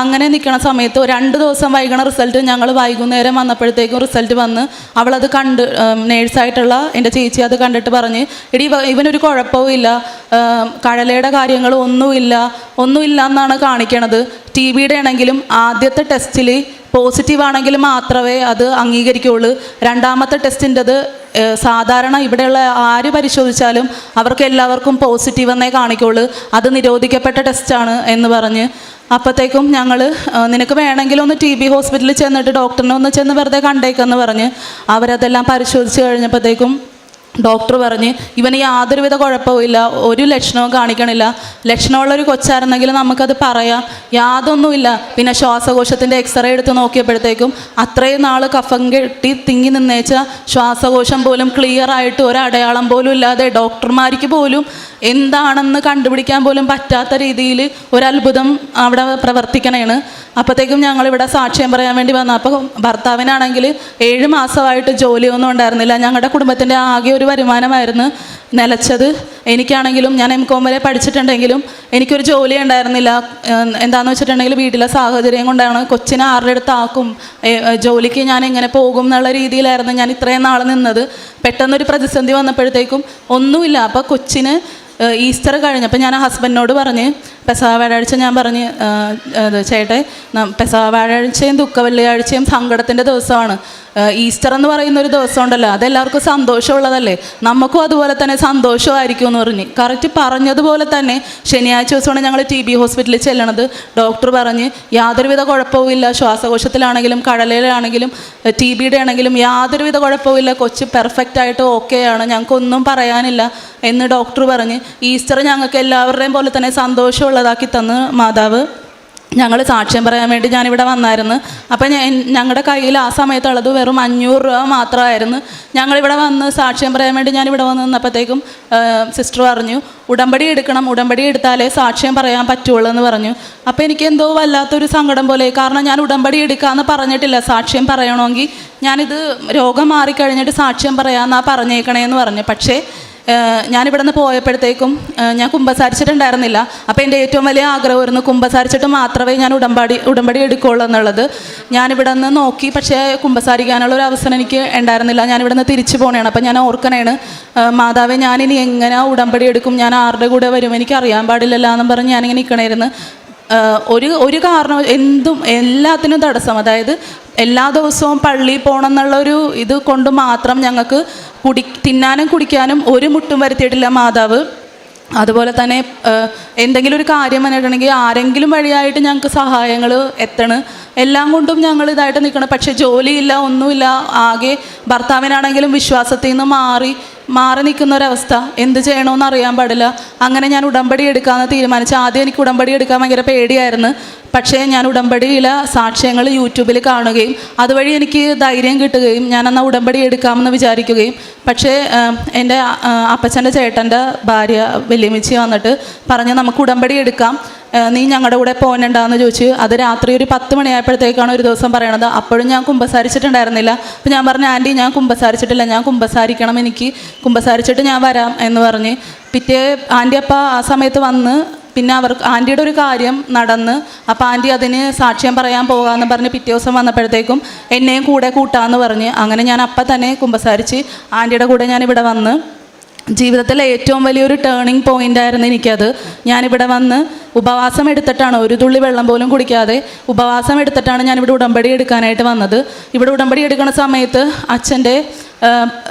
അങ്ങനെ നിൽക്കണ സമയത്ത് 2 ദിവസം വൈകണ റിസൾട്ട് ഞങ്ങൾ വൈകുന്നേരം വന്നപ്പോഴത്തേക്കും റിസൾട്ട് വന്ന് അവളത് കണ്ട് നേഴ്സായിട്ടുള്ള എൻ്റെ ചേച്ചി അത് കണ്ടിട്ട് പറഞ്ഞ് ഇവനൊരു കുഴപ്പവും ഇല്ല, കഴലയുടെ കാര്യങ്ങൾ ഒന്നുമില്ല എന്നാണ് കാണിക്കണത്. TBയുടെ ആണെങ്കിലും ആദ്യത്തെ ടെസ്റ്റിൽ പോസിറ്റീവ് ആണെങ്കിൽ മാത്രമേ അത് അംഗീകരിക്കുകയുള്ളൂ. 2ാമത്തെ ടെസ്റ്റിൻ്റെത് സാധാരണ ഇവിടെയുള്ള ആര് പരിശോധിച്ചാലും അവർക്ക് എല്ലാവർക്കും പോസിറ്റീവ് എന്നേ കാണിക്കുള്ളൂ, അത് നിരോധിക്കപ്പെട്ട ടെസ്റ്റാണ് എന്ന് പറഞ്ഞ്. അപ്പോഴത്തേക്കും ഞങ്ങൾ നിനക്ക് വേണമെങ്കിൽ ഒന്ന് TB ഹോസ്പിറ്റലിൽ ചെന്നിട്ട് ഡോക്ടറിനെ ഒന്ന് ചെന്ന് വെറുതെ കണ്ടേക്കെന്ന് പറഞ്ഞ് അവരതെല്ലാം പരിശോധിച്ച് കഴിഞ്ഞപ്പോഴത്തേക്കും ഡോക്ടർ പറഞ്ഞ് ഇവന് യാതൊരുവിധ കുഴപ്പവുമില്ല, ഒരു ലക്ഷണവും കാണിക്കണില്ല. ലക്ഷണമുള്ളൊരു കൊച്ചായിരുന്നെങ്കിൽ നമുക്കത് പറയാം, യാതൊന്നുമില്ല. പിന്നെ ശ്വാസകോശത്തിൻ്റെ എക്സ്റേ എടുത്ത് നോക്കിയപ്പോഴത്തേക്കും അത്രയും നാൾ കഫം കെട്ടി തിങ്ങി നിന്നേച്ച ശ്വാസകോശം പോലും ക്ലിയർ ആയിട്ട് ഒരടയാളം പോലും ഇല്ലാതെ ഡോക്ടർമാർക്ക് പോലും എന്താണെന്ന് കണ്ടുപിടിക്കാൻ പോലും പറ്റാത്ത രീതിയിൽ ഒരത്ഭുതം അവിടെ പ്രവർത്തിക്കണേണ്. അപ്പോഴത്തേക്കും ഞങ്ങളിവിടെ സാക്ഷ്യം പറയാൻ വേണ്ടി വന്നു. അപ്പോൾ ഭർത്താവിനാണെങ്കിൽ 7 മാസമായിട്ട് ജോലിയൊന്നും ഉണ്ടായിരുന്നില്ല. ഞങ്ങളുടെ കുടുംബത്തിൻ്റെ ആകെ ഒരു വരുമാനമായിരുന്നു നിലച്ചത്. എനിക്കാണെങ്കിലും ഞാൻ MCOM വരെ പഠിച്ചിട്ടുണ്ടെങ്കിലും എനിക്കൊരു ജോലി ഉണ്ടായിരുന്നില്ല. എന്താണെന്ന് വെച്ചിട്ടുണ്ടെങ്കിൽ വീട്ടിലെ സാഹചര്യം കൊണ്ടാണ്. കൊച്ചിനെ ആരുടെ അടുത്താക്കും, ജോലിക്ക് ഞാൻ എങ്ങനെ പോകും എന്നുള്ള രീതിയിലായിരുന്നു ഞാൻ ഇത്രയും നാൾ നിന്നത്. പെട്ടെന്നൊരു പ്രതിസന്ധി വന്നപ്പോഴത്തേക്കും ഒന്നുമില്ല. അപ്പോൾ കൊച്ചിന് ഈസ്റ്റർ കഴിഞ്ഞപ്പോൾ ഞാൻ ഹസ്ബൻഡിനോട് പറഞ്ഞ് പെസഹ വ്യാഴാഴ്ച ഞാൻ പറഞ്ഞ് ചേട്ടേ പെസഹ വ്യാഴാഴ്ചയും ദുഃഖ വെള്ളിയാഴ്ചയും സങ്കടത്തിൻ്റെ ദിവസമാണ്. ഈസ്റ്റർ എന്ന് പറയുന്ന ഒരു ദിവസം ഉണ്ടല്ലോ, അതെല്ലാവർക്കും സന്തോഷമുള്ളതല്ലേ, നമുക്കും അതുപോലെ തന്നെ സന്തോഷമായിരിക്കും എന്ന് പറഞ്ഞ് കറക്റ്റ് പറഞ്ഞതുപോലെ തന്നെ ശനിയാഴ്ച ദിവസമാണ് ഞങ്ങൾ TB ഹോസ്പിറ്റലിൽ ചെല്ലണത്. ഡോക്ടർ പറഞ്ഞ് യാതൊരുവിധ കുഴപ്പവുമില്ല, ശ്വാസകോശത്തിലാണെങ്കിലും കടലയിലാണെങ്കിലും TBയുടെ ആണെങ്കിലും യാതൊരുവിധ കുഴപ്പവുമില്ല, കൊച്ച് പെർഫെക്റ്റ് ആയിട്ട് ഓക്കെയാണ്, ഞങ്ങൾക്കൊന്നും പറയാനില്ല എന്ന് ഡോക്ടർ പറഞ്ഞ് ഈസ്റ്റർ ഞങ്ങൾക്ക് എല്ലാവരുടെയും പോലെ തന്നെ സന്തോഷമുള്ളതാക്കി തന്ന് മാതാവ്. ഞങ്ങൾ സാക്ഷ്യം പറയാൻ വേണ്ടി ഞാനിവിടെ വന്നായിരുന്നു. അപ്പം ഞങ്ങളുടെ കയ്യിൽ ആ സമയത്തുള്ളത് വെറും 500 രൂപ മാത്രമായിരുന്നു. ഞങ്ങളിവിടെ വന്ന് സാക്ഷ്യം പറയാൻ വേണ്ടി ഞാനിവിടെ വന്ന് നിന്നപ്പോഴത്തേക്കും സിസ്റ്റർ പറഞ്ഞു ഉടമ്പടി എടുക്കണം, ഉടമ്പടി എടുത്താലേ സാക്ഷ്യം പറയാൻ പറ്റുള്ളൂ എന്ന് പറഞ്ഞു. അപ്പോൾ എനിക്ക് എന്തോ വല്ലാത്തൊരു സങ്കടം പോലെ, കാരണം ഞാൻ ഉടമ്പടി എടുക്കാമെന്ന് പറഞ്ഞിട്ടില്ല, സാക്ഷ്യം പറയണമെങ്കിൽ ഞാനിത് രോഗം മാറിക്കഴിഞ്ഞിട്ട് സാക്ഷ്യം പറയാമെന്നാണ് പറഞ്ഞേക്കണേന്ന് പറഞ്ഞു. പക്ഷേ ഞാനിവിടെ നിന്ന് പോയപ്പോഴത്തേക്കും ഞാൻ കുമ്പസാരിച്ചിട്ടുണ്ടായിരുന്നില്ല. അപ്പോൾ എൻ്റെ ഏറ്റവും വലിയ ആഗ്രഹമായിരുന്നു കുമ്പസാരിച്ചിട്ട് മാത്രമേ ഞാൻ ഉടമ്പടി എടുക്കുകയുള്ളൂ എന്നുള്ളത്. ഞാനിവിടെ നിന്ന് നോക്കി, പക്ഷേ കുമ്പസാരിക്കാനുള്ള ഒരു അവസരം എനിക്ക് ഉണ്ടായിരുന്നില്ല. ഞാനിവിടെ നിന്ന് തിരിച്ചു പോകണേണ്. അപ്പോൾ ഞാൻ ഓർക്കണേണ്, മാതാവേ ഞാനിനി എങ്ങനെ ഉടമ്പടി എടുക്കും, ഞാൻ ആരുടെ കൂടെ വരും, എനിക്കറിയാൻ പാടില്ലല്ലോ എന്നും പറഞ്ഞ് ഞാനിങ്ങനെ നിൽക്കണമായിരുന്നു. ഒരു കാരണം എന്തും എല്ലാത്തിനും തടസ്സം, അതായത് എല്ലാ ദിവസവും പള്ളിയിൽ പോകണം എന്നുള്ളൊരു ഇത് കൊണ്ട് മാത്രം ഞങ്ങൾക്ക് തിന്നാനും കുടിക്കാനും ഒരു മുട്ടും വരുത്തിയിട്ടില്ല മാതാവ്. അതുപോലെ തന്നെ എന്തെങ്കിലും ഒരു കാര്യം വന്നിട്ടുണ്ടെങ്കിൽ ആരെങ്കിലും വഴിയായിട്ട് ഞങ്ങൾക്ക് സഹായങ്ങൾ എത്തണം, എല്ലാം കൊണ്ടും ഞങ്ങൾ ഇതായിട്ട് നിൽക്കണം. പക്ഷേ ജോലിയില്ല, ഒന്നുമില്ല, ആകെ ഭർത്താവിനാണെങ്കിലും വിശ്വാസത്തിൽ നിന്ന് മാറി നിൽക്കുന്ന ഒരവസ്ഥ, എന്ത് ചെയ്യണമെന്ന് അറിയാൻ പാടില്ല. അങ്ങനെ ഞാൻ ഉടമ്പടി എടുക്കാമെന്ന് തീരുമാനിച്ചു. ആദ്യം എനിക്ക് ഉടമ്പടി എടുക്കാൻ ഭയങ്കര പേടിയായിരുന്നു. പക്ഷേ ഞാൻ ഉടമ്പടിയിലെ സാക്ഷ്യങ്ങൾ യൂട്യൂബിൽ കാണുകയും അതുവഴി എനിക്ക് ധൈര്യം കിട്ടുകയും ഞാനെന്നാൽ ഉടമ്പടി എടുക്കാമെന്ന് വിചാരിക്കുകയും, പക്ഷേ എൻ്റെ അപ്പച്ചൻ്റെ ചേട്ടൻ്റെ ഭാര്യ വല്യമ്മച്ചി വന്നിട്ട് പറഞ്ഞ് നമുക്ക് ഉടമ്പടി എടുക്കാം, നീ ഞങ്ങളുടെ കൂടെ പോകണ്ടാന്ന് ചോദിച്ചു. അത് രാത്രി ഒരു 10 മണിയായപ്പോഴത്തേക്കാണ് ഒരു ദിവസം പറയണത്. അപ്പോഴും ഞാൻ കുമ്പസാരിച്ചിട്ടുണ്ടായിരുന്നില്ല. അപ്പോൾ ഞാൻ പറഞ്ഞു ആൻറ്റി ഞാൻ കുമ്പസാരിച്ചിട്ടില്ല, ഞാൻ കുമ്പസാരിക്കണം, എനിക്ക് കുമ്പസാരിച്ചിട്ട് ഞാൻ വരാം എന്ന് പറഞ്ഞ് പിറ്റേ ആൻറ്റി അപ്പം ആ സമയത്ത് വന്ന് പിന്നെ ആൻറ്റിയുടെ ഒരു കാര്യം നടന്ന് അപ്പോൾ ആൻറ്റി അതിന് സാക്ഷ്യം പറയാൻ പോകാമെന്ന് പറഞ്ഞ് പിറ്റേ ദിവസം വന്നപ്പോഴത്തേക്കും എന്നെയും കൂടെ കൂട്ടാമെന്ന് പറഞ്ഞ് അങ്ങനെ ഞാൻ അപ്പം തന്നെ കുമ്പസാരിച്ച് ആൻറ്റിയുടെ കൂടെ ഞാനിവിടെ വന്ന് ജീവിതത്തിലെ ഏറ്റവും വലിയൊരു ടേണിംഗ് പോയിൻ്റ് ആയിരുന്നു എനിക്കത്. ഞാനിവിടെ വന്ന് ഉപവാസം എടുത്തിട്ടാണ്, ഒരു തുള്ളി വെള്ളം പോലും കുടിക്കാതെ ഉപവാസം എടുത്തിട്ടാണ് ഞാനിവിടെ ഉടമ്പടി എടുക്കാനായിട്ട് വന്നത്. ഇവിടെ ഉടമ്പടി എടുക്കുന്ന സമയത്ത് അച്ഛൻ്റെ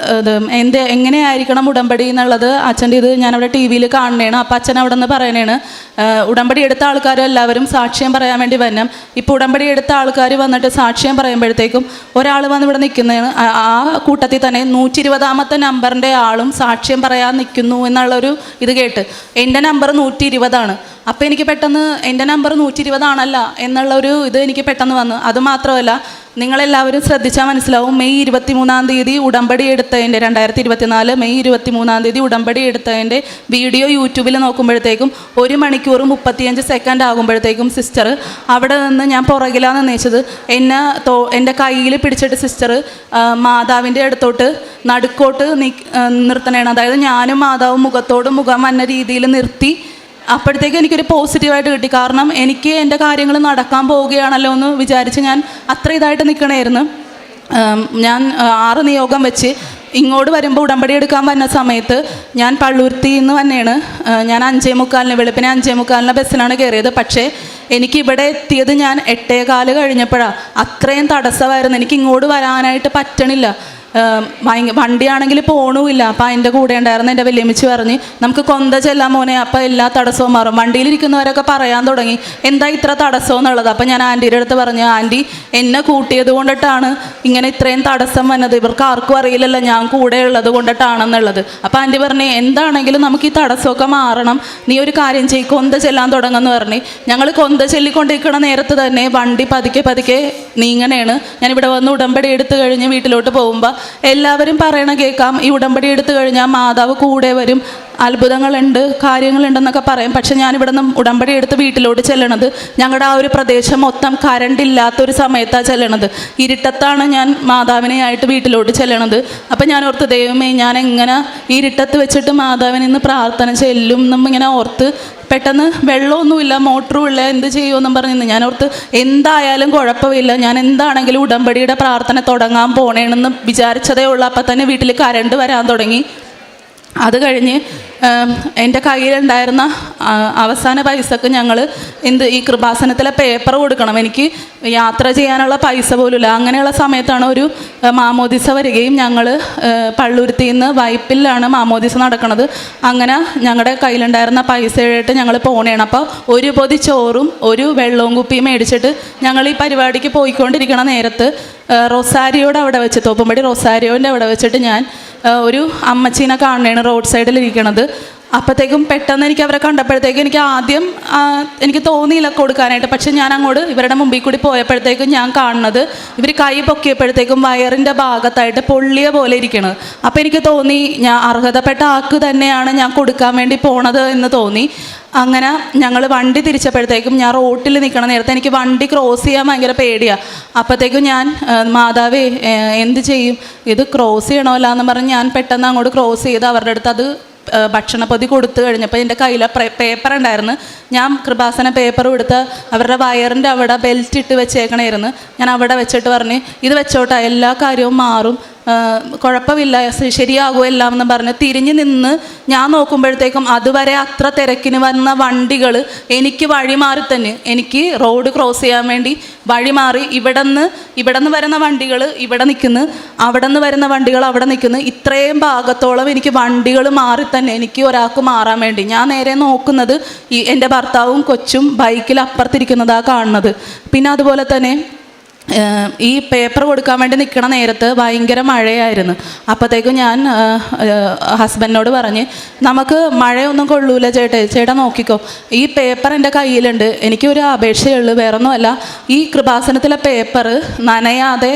എങ്ങനെയായിരിക്കണം ഉടമ്പടി എന്നുള്ളത് അച്ഛൻ്റെ ഇത് ഞാനവിടെ TV കാണണേണ്. അപ്പം അച്ഛൻ അവിടെ നിന്ന് പറയണേണ് ഉടമ്പടി എടുത്ത ആൾക്കാർ എല്ലാവരും സാക്ഷ്യം പറയാൻ വേണ്ടി വരണം. ഇപ്പോൾ ഉടമ്പടി എടുത്ത ആൾക്കാർ വന്നിട്ട് സാക്ഷ്യം പറയുമ്പോഴത്തേക്കും ഒരാൾ വന്ന് ഇവിടെ നിൽക്കുന്നതാണ്, ആ കൂട്ടത്തിൽ തന്നെ 120ാമത്തെ നമ്പറിൻ്റെ ആളും സാക്ഷ്യം പറയാൻ നിൽക്കുന്നു എന്നുള്ളൊരു ഇത് കേട്ട് എൻ്റെ നമ്പർ 120ആണ്. അപ്പോൾ എനിക്ക് പെട്ടെന്ന് എൻ്റെ നമ്പർ 120 ആണല്ല എന്നുള്ളൊരു ഇത് എനിക്ക് പെട്ടെന്ന് വന്നു. അതുമാത്രമല്ല, നിങ്ങളെല്ലാവരും ശ്രദ്ധിച്ചാൽ മനസ്സിലാവും, മെയ് 23-ാം തീയതി ഉടമ്പടി എടുത്തതിൻ്റെ 2024 മെയ് 23-ാം തീയതി ഉടമ്പടി എടുത്തതിൻ്റെ വീഡിയോ യൂട്യൂബിൽ നോക്കുമ്പോഴത്തേക്കും 1 മണിക്കൂർ 35 സെക്കൻഡ് ആകുമ്പോഴത്തേക്കും സിസ്റ്റർ അവിടെ നിന്ന് ഞാൻ പുറകിലാണ് നിന്നേച്ചത്. എൻ്റെ കയ്യിൽ പിടിച്ചിട്ട് സിസ്റ്റർ മാതാവിൻ്റെ അടുത്തോട്ട് നടുക്കോട്ട് നിർത്തണേണ്. അതായത് ഞാനും മാതാവും മുഖത്തോട് മുഖം വന്ന രീതിയിൽ നിർത്തി. അപ്പോഴത്തേക്ക് എനിക്കൊരു പോസിറ്റീവായിട്ട് കിട്ടി. കാരണം എനിക്ക് എൻ്റെ കാര്യങ്ങൾ നടക്കാൻ പോവുകയാണല്ലോ എന്ന് വിചാരിച്ച് ഞാൻ അത്ര ഇതായിട്ട് നിൽക്കണമായിരുന്നു. ഞാൻ 6 നിയോഗം വെച്ച് ഇങ്ങോട്ട് വരുമ്പോൾ ഉടമ്പടി എടുക്കാൻ വന്ന സമയത്ത് ഞാൻ പള്ളുരുത്തിയിൽ നിന്ന് തന്നെയാണ്. ഞാൻ 5:45 വെളുപ്പിനെ 5:45 ബസ്സിനാണ് കയറിയത്. പക്ഷേ എനിക്കിവിടെ എത്തിയത് ഞാൻ 8:15 കഴിഞ്ഞപ്പോഴാണ്. അത്രയും തടസ്സമായിരുന്നു, എനിക്ക് ഇങ്ങോട്ട് വരാനായിട്ട് പറ്റണില്ല. വണ്ടിയാണെങ്കിൽ പോണുമില്ല. അപ്പം അതിൻ്റെ കൂടെ ഉണ്ടായിരുന്ന എൻ്റെ വല്യമ്മച്ചി പറഞ്ഞ് നമുക്ക് കൊന്ത ചെല്ലാൻ മോനെ, അപ്പം എല്ലാ തടസ്സവും മാറും. വണ്ടിയിലിരിക്കുന്നവരൊക്കെ പറയാൻ തുടങ്ങി എന്താ ഇത്ര തടസ്സം എന്നുള്ളത്. അപ്പം ഞാൻ ആൻറ്റിയുടെ അടുത്ത് പറഞ്ഞു, ആൻറ്റി എന്നെ കൂട്ടിയത് കൊണ്ടിട്ടാണ് ഇങ്ങനെ ഇത്രയും തടസ്സം വന്നത്, ഇവർക്ക് ആർക്കും അറിയില്ലല്ലോ ഞാൻ കൂടെ ഉള്ളത് കൊണ്ടിട്ടാണെന്നുള്ളത്. അപ്പം ആൻറ്റി പറഞ്ഞു എന്താണെങ്കിലും നമുക്ക് ഈ തടസ്സമൊക്കെ മാറണം, നീ ഒരു കാര്യം ചെയ്യ്, കൊന്ത ചെല്ലാൻ തുടങ്ങുമെന്ന് പറഞ്ഞ് ഞങ്ങൾ കൊന്ത ചെല്ലിക്കൊണ്ടിരിക്കണ നേരത്ത് തന്നെ വണ്ടി പതുക്കെ നീങ്ങനെയാണ്. ഞാനിവിടെ വന്ന് ഉടമ്പടി എടുത്തു കഴിഞ്ഞ് വീട്ടിലോട്ട് പോകുമ്പോൾ എല്ലാവരും പറയണ കേൾക്കാം, ഈ ഉടമ്പടി എടുത്തു കഴിഞ്ഞാൽ മാതാവ് കൂടെ വരും, അത്ഭുതങ്ങളുണ്ട്, കാര്യങ്ങളുണ്ടെന്നൊക്കെ പറയും. പക്ഷെ ഞാനിവിടെ നിന്ന് ഉടമ്പടി എടുത്ത് വീട്ടിലോട്ട് ചെല്ലണത് ഞങ്ങളുടെ ആ ഒരു പ്രദേശം മൊത്തം കറണ്ട് ഇല്ലാത്തൊരു സമയത്താണ് ചെല്ലണത്. ഇരുട്ടത്താണ് ഞാൻ മാതാവിനെയായിട്ട് വീട്ടിലോട്ട് ചെല്ലണത്. അപ്പം ഞാൻ ഓർത്ത് ദൈവമേ ഞാൻ എങ്ങനെ ഈ ഇരുട്ടത്ത് വെച്ചിട്ട് മാതാവിനെ ഇന്ന് പ്രാർത്ഥന ചെല്ലും എന്നും ഇങ്ങനെ ഓർത്ത് പെട്ടെന്ന് വെള്ളമൊന്നുമില്ല, മോട്ടറും ഇല്ല, എന്ത് ചെയ്യുമെന്നും പറഞ്ഞിരുന്നു. ഞാൻ ഓർത്ത് എന്തായാലും കുഴപ്പമില്ല, ഞാൻ എന്താണെങ്കിലും ഉടമ്പടിയുടെ പ്രാർത്ഥന തുടങ്ങാൻ പോണേണെന്ന് വിചാരിച്ചതേ ഉള്ളൂ. അപ്പം തന്നെ വീട്ടിൽ കറണ്ട് വരാൻ തുടങ്ങി. അത് കഴിഞ്ഞ് എൻ്റെ കയ്യിലുണ്ടായിരുന്ന അവസാന പൈസക്ക് ഞങ്ങൾ ഈ കൃപാസനത്തിലെ പേപ്പർ കൊടുക്കണം. എനിക്ക് യാത്ര ചെയ്യാനുള്ള പൈസ പോലുമില്ല. അങ്ങനെയുള്ള സമയത്താണ് ഒരു മാമോദിസ വരികയും ഞങ്ങൾ പള്ളുരുത്തിയിൽ നിന്ന് വൈപ്പിലാണ് മാമോദിസ നടക്കുന്നത്. അങ്ങനെ ഞങ്ങളുടെ കയ്യിലുണ്ടായിരുന്ന പൈസയായിട്ട് ഞങ്ങൾ പോണേണ്. അപ്പോൾ ഒരു പൊതി ചോറും ഒരു വെള്ളവും കുപ്പിയും മേടിച്ചിട്ട് ഞങ്ങൾ ഈ പരിപാടിക്ക് പോയിക്കൊണ്ടിരിക്കണ നേരത്ത് റൊസാരിയോടെ അവിടെ വെച്ച്, തോപ്പുംപടി റൊസാരിയോൻ്റെ അവിടെ വെച്ചിട്ട് ഞാൻ ഒരു അമ്മച്ചീനെ കാണണേണ് റോഡ് സൈഡിൽ ഇരിക്കണത്. അപ്പോഴത്തേക്കും പെട്ടെന്ന് എനിക്ക് അവരെ കണ്ടപ്പോഴത്തേക്കും എനിക്ക് ആദ്യം എനിക്ക് തോന്നിയില്ല കൊടുക്കാനായിട്ട്. പക്ഷെ ഞാൻ അങ്ങോട്ട് ഇവരുടെ മുമ്പിൽ കൂടി പോയപ്പോഴത്തേക്കും ഞാൻ കാണുന്നത് ഇവർ കൈ പൊക്കിയപ്പോഴത്തേക്കും വയറിൻ്റെ ഭാഗത്തായിട്ട് പൊള്ളിയ പോലെ ഇരിക്കണത്. അപ്പോൾ എനിക്ക് തോന്നി ഞാൻ അർഹതപ്പെട്ട ആൾക്ക് തന്നെയാണ് ഞാൻ കൊടുക്കാൻ വേണ്ടി പോണത് എന്ന് തോന്നി. അങ്ങനെ ഞങ്ങൾ വണ്ടി തിരിച്ചപ്പോഴത്തേക്കും ഞാൻ റോട്ടിൽ നിൽക്കണ നേരത്തെ എനിക്ക് വണ്ടി ക്രോസ് ചെയ്യാൻ ഭയങ്കര പേടിയാണ്. അപ്പോഴത്തേക്കും ഞാൻ മാതാവേ എന്ത് ചെയ്യും, ഇത് ക്രോസ് ചെയ്യണമല്ലോ എന്ന് പറഞ്ഞ് ഞാൻ പെട്ടെന്ന് അങ്ങോട്ട് ക്രോസ് ചെയ്ത് അവരുടെ അടുത്ത് അത് ഭക്ഷണപ്പൊതി കൊടുത്തു കഴിഞ്ഞപ്പോൾ എൻ്റെ കയ്യിൽ പേപ്പർ ഉണ്ടായിരുന്നു. ഞാൻ കൃപാസന പേപ്പർ കൊടുത്ത് അവരുടെ വയറിൻ്റെ അവിടെ ബെൽറ്റ് ഇട്ട് വെച്ചേക്കണമായിരുന്നു. ഞാൻ അവിടെ വെച്ചിട്ട് പറഞ്ഞ് ഇത് വെച്ചോട്ടെ, എല്ലാ കാര്യവും മാറും, കുഴപ്പമില്ല, ശരിയാകുമോ എല്ലാം എന്ന് പറഞ്ഞ് തിരിഞ്ഞ് നിന്ന് ഞാൻ നോക്കുമ്പോഴത്തേക്കും അതുവരെ അത്ര തിരക്കിന് വന്ന വണ്ടികൾ എനിക്ക് വഴി മാറി തന്നെ, എനിക്ക് റോഡ് ക്രോസ് ചെയ്യാൻ വേണ്ടി വഴി മാറി ഇവിടെ നിന്ന് വരുന്ന വണ്ടികൾ ഇവിടെ നിൽക്കുന്നു, അവിടെ നിന്ന് വരുന്ന വണ്ടികൾ അവിടെ നിൽക്കുന്നു. ഇത്രയും ഭാഗത്തോളം എനിക്ക് വണ്ടികൾ മാറി തന്നെ എനിക്ക് ഒരാൾക്ക് മാറാൻ വേണ്ടി. ഞാൻ നേരെ നോക്കുന്നത് എൻ്റെ ഭർത്താവും കൊച്ചും ബൈക്കിൽ അപ്പുറത്തിരിക്കുന്നതാണ് കാണുന്നത്. പിന്നെ അതുപോലെ തന്നെ ഈ പേപ്പർ കൊടുക്കാൻ വേണ്ടി നിൽക്കണ നേരത്ത് ഭയങ്കര മഴയായിരുന്നു. അപ്പോഴത്തേക്കും ഞാൻ ഹസ്ബൻഡിനോട് പറഞ്ഞ് നമുക്ക് മഴയൊന്നും കൊള്ളൂല ചേട്ടാ നോക്കിക്കോ, ഈ പേപ്പർ എൻ്റെ കയ്യിലുണ്ട്, എനിക്കൊരു അപേക്ഷയുള്ളൂ, വേറൊന്നുമല്ല, ഈ കൃപാസനത്തിലെ പേപ്പർ നനയാതെ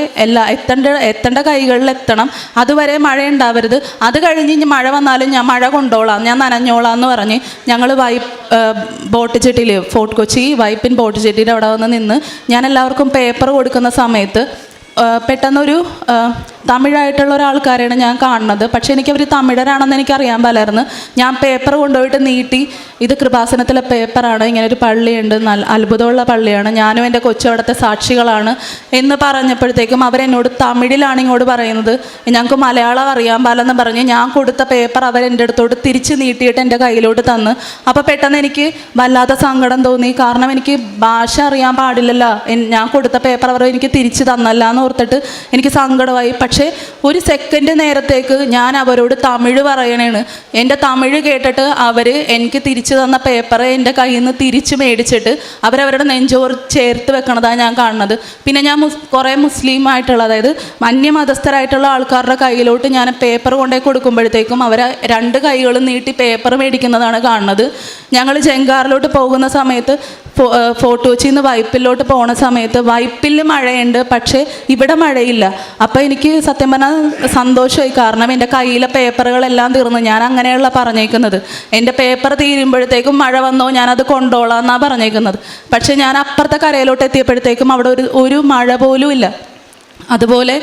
എത്തേണ്ട കൈകളിൽ എത്തണം, അതുവരെ മഴ ഉണ്ടാവരുത്, അത് കഴിഞ്ഞ് മഴ വന്നാലും ഞാൻ മഴ കൊണ്ടോളാം, ഞാൻ നനഞ്ഞോളാം എന്ന് പറഞ്ഞ് ഞങ്ങൾ ബോട്ട് ജെട്ടിയിൽ ഫോർട്ട് കൊച്ചി വൈപ്പിൻ ബോട്ട് ജെട്ടിയുടെ അവിടെ വന്ന് നിന്ന് ഞാൻ എല്ലാവർക്കും പേപ്പർ കൊടുക്കുന്ന സമയത്ത് പെട്ടെന്നൊരു തമിഴായിട്ടുള്ള ഒരാൾക്കാരെയാണ് ഞാൻ കാണുന്നത്. പക്ഷേ എനിക്കവർ തമിഴരാണെന്ന് എനിക്കറിയാൻ പാലായിരുന്നു. ഞാൻ പേപ്പർ കൊണ്ടുപോയിട്ട് നീട്ടി, ഇത് കൃപാസനത്തിലെ പേപ്പറാണ്, ഇങ്ങനെ ഒരു പള്ളിയുണ്ട്, നല്ല അത്ഭുതമുള്ള പള്ളിയാണ്, ഞാനും എൻ്റെ കൊച്ചും അവിടുത്തെ സാക്ഷികളാണ് എന്ന് പറഞ്ഞപ്പോഴത്തേക്കും അവരെന്നോട് തമിഴിലാണ് ഇങ്ങോട്ട് പറയുന്നത്. ഞങ്ങൾക്ക് മലയാളം അറിയാൻ പാലെന്ന് പറഞ്ഞ് ഞാൻ കൊടുത്ത പേപ്പർ അവരെൻ്റെ അടുത്തോട്ട് തിരിച്ച് നീട്ടിയിട്ട് എൻ്റെ കയ്യിലോട്ട് തന്ന്. അപ്പോൾ പെട്ടെന്ന് എനിക്ക് വല്ലാത്ത സങ്കടം തോന്നി. കാരണം എനിക്ക് ഭാഷ അറിയാൻ പാടില്ലല്ലോ, ഞാൻ കൊടുത്ത പേപ്പർ അവർ എനിക്ക് തിരിച്ച് തന്നല്ല എന്ന് ഓർത്തിട്ട് എനിക്ക് സങ്കടമായി. പക്ഷേ ഒരു സെക്കൻഡ് നേരത്തേക്ക് ഞാൻ അവരോട് തമിഴ് പറയണേണ്. എൻ്റെ തമിഴ് കേട്ടിട്ട് അവർ എനിക്ക് തിരിച്ചു തന്ന പേപ്പർ എൻ്റെ കയ്യിൽ നിന്ന് തിരിച്ച് മേടിച്ചിട്ട് അവരവരുടെ നെഞ്ചോർ ചേർത്ത് വെക്കണതാണ് ഞാൻ കാണുന്നത്. പിന്നെ ഞാൻ കുറേ മുസ്ലിം ആയിട്ടുള്ള, അതായത് അന്യമതസ്ഥരായിട്ടുള്ള ആൾക്കാരുടെ കയ്യിലോട്ട് ഞാൻ പേപ്പർ കൊണ്ടുപോയി കൊടുക്കുമ്പോഴത്തേക്കും അവർ രണ്ട് കൈകളും നീട്ടി പേപ്പർ മേടിക്കുന്നതാണ് കാണുന്നത്. ഞങ്ങൾ ജങ്കാറിലോട്ട് പോകുന്ന സമയത്ത് ഫോർട്ട് കൊച്ചിയിൽ നിന്ന് വൈപ്പിലോട്ട് പോണ സമയത്ത് വൈപ്പിൽ മഴയുണ്ട്, പക്ഷേ ഇവിടെ മഴയില്ല. അപ്പോൾ എനിക്ക് സത്യം പറഞ്ഞാൽ സന്തോഷമായി. കാരണം എൻ്റെ കയ്യിലെ പേപ്പറുകളെല്ലാം തീർന്നു. ഞാൻ അങ്ങനെയുള്ള പറഞ്ഞേക്കുന്നത്, എൻ്റെ പേപ്പർ തീരുമ്പോഴത്തേക്കും മഴ വന്നോ ഞാനത് കൊണ്ടോളാം എന്നാണ് പറഞ്ഞേക്കുന്നത്. പക്ഷേ ഞാൻ അപ്പുറത്തെ കരയിലോട്ട് എത്തിയപ്പോഴത്തേക്കും അവിടെ ഒരു മഴ പോലും ഇല്ല. അതുപോലെ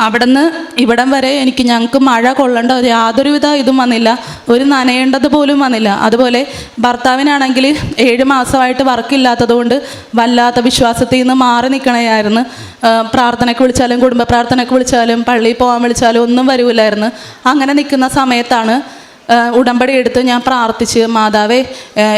അവിടുന്ന് ഇവിടം വരെ ഞങ്ങൾക്ക് മഴ കൊള്ളേണ്ട യാതൊരുവിധ ഇതും വന്നില്ല, ഒരു നനയേണ്ടത് പോലും വന്നില്ല. അതുപോലെ ഭർത്താവിനാണെങ്കിൽ 7 മാസമായിട്ട് വർക്കില്ലാത്തത് കൊണ്ട് വല്ലാത്ത വിശ്വാസത്തിൽ നിന്ന് മാറി നിൽക്കണമായിരുന്നു. പ്രാർത്ഥനയ്ക്ക് വിളിച്ചാലും കുടുംബ പ്രാർത്ഥനയ്ക്ക് വിളിച്ചാലും പള്ളിയിൽ പോകാൻ വിളിച്ചാലും ഒന്നും വരില്ലായിരുന്നു. അങ്ങനെ നിൽക്കുന്ന സമയത്താണ് ഉടമ്പടി എടുത്ത് ഞാൻ പ്രാർത്ഥിച്ച്, മാതാവേ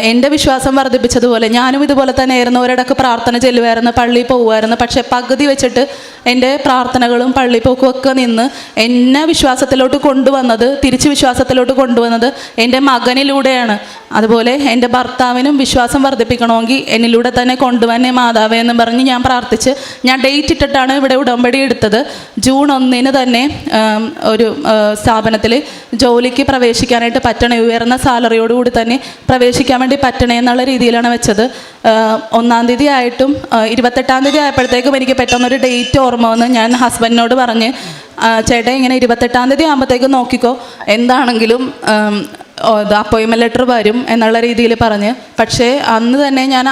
എൻ്റെ വിശ്വാസം വർദ്ധിപ്പിച്ചതുപോലെ ഞാനും ഇതുപോലെ തന്നെ ആയിരുന്നു. ഒരിടക്ക് പ്രാർത്ഥന ചെല്ലുമായിരുന്നു, പള്ളിയിൽ പോകുമായിരുന്നു. പക്ഷേ പകുതി വെച്ചിട്ട് എൻ്റെ പ്രാർത്ഥനകളും പള്ളിപ്പോക്കും ഒക്കെ നിന്ന് എന്നെ വിശ്വാസത്തിലോട്ട് കൊണ്ടുവന്നത്, തിരിച്ച് വിശ്വാസത്തിലോട്ട് കൊണ്ടുവന്നത് എൻ്റെ മകനിലൂടെയാണ്. അതുപോലെ എൻ്റെ ഭർത്താവിനും വിശ്വാസം വർദ്ധിപ്പിക്കണമെങ്കിൽ എന്നിലൂടെ തന്നെ കൊണ്ടുവന്നെ മാതാവേ എന്ന് പറഞ്ഞ് ഞാൻ പ്രാർത്ഥിച്ച് ഞാൻ ഡേറ്റ് ഇട്ടിട്ടാണ് ഇവിടെ ഉടമ്പടി എടുത്തത്. ജൂൺ 1 തന്നെ ഒരു സ്ഥാപനത്തിൽ ജോലിക്ക് പ്രവേശിക്കാനായിട്ട് പറ്റണേ, ഉയർന്ന സാലറിയോടുകൂടി തന്നെ പ്രവേശിക്കാൻ വേണ്ടി പറ്റണേ എന്നുള്ള രീതിയിലാണ് വെച്ചത്. 1-ാം തീയതി ആയിട്ടും 28-ാം തീയതി ആയപ്പോഴത്തേക്കും എനിക്ക് പെട്ടെന്നൊരു ഡേറ്റ് ഓർമ്മ വന്ന് ഞാൻ ഹസ്ബൻഡിനോട് പറഞ്ഞ്, ചേട്ടാ ഇങ്ങനെ 28-ാം തീയതി ആകുമ്പോഴത്തേക്കും നോക്കിക്കോ, എന്താണെങ്കിലും അപ്പോയിൻമെൻറ്റ് ലെറ്റർ വരും എന്നുള്ള രീതിയിൽ പറഞ്ഞ്. പക്ഷേ അന്ന് തന്നെ ഞാൻ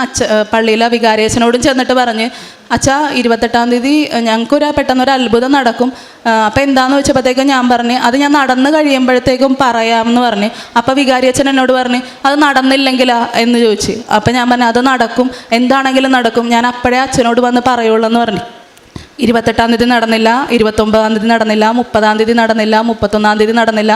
പള്ളിയിലെ വികാരിയച്ഛനോടും ചെന്നിട്ട് പറഞ്ഞ്, അച്ഛാ 28-ാം തീയതി ഞങ്ങൾക്കൊരു പെട്ടെന്നൊരു അത്ഭുതം നടക്കും, അപ്പോൾ എന്താണെന്ന് വെച്ചപ്പോഴത്തേക്കും ഞാൻ പറഞ്ഞ് അത് ഞാൻ നടന്ന് കഴിയുമ്പോഴത്തേക്കും പറയാമെന്ന് പറഞ്ഞ്. അപ്പോൾ വികാരിയച്ഛൻ എന്നോട് പറഞ്ഞ് അത് നടന്നില്ലെങ്കിലാ എന്ന് ചോദിച്ചു. അപ്പോൾ ഞാൻ പറഞ്ഞു അത് നടക്കും, എന്താണെങ്കിലും നടക്കും, ഞാൻ അപ്പോഴേ അച്ഛനോട് വന്ന് പറയുള്ളൂ എന്ന് പറഞ്ഞു. 28-ാം തീയതി നടന്നില്ല, 29-ാം തീയതി നടന്നില്ല, 30-ാം തീയതി നടന്നില്ല, 31-ാം തീയതി നടന്നില്ല.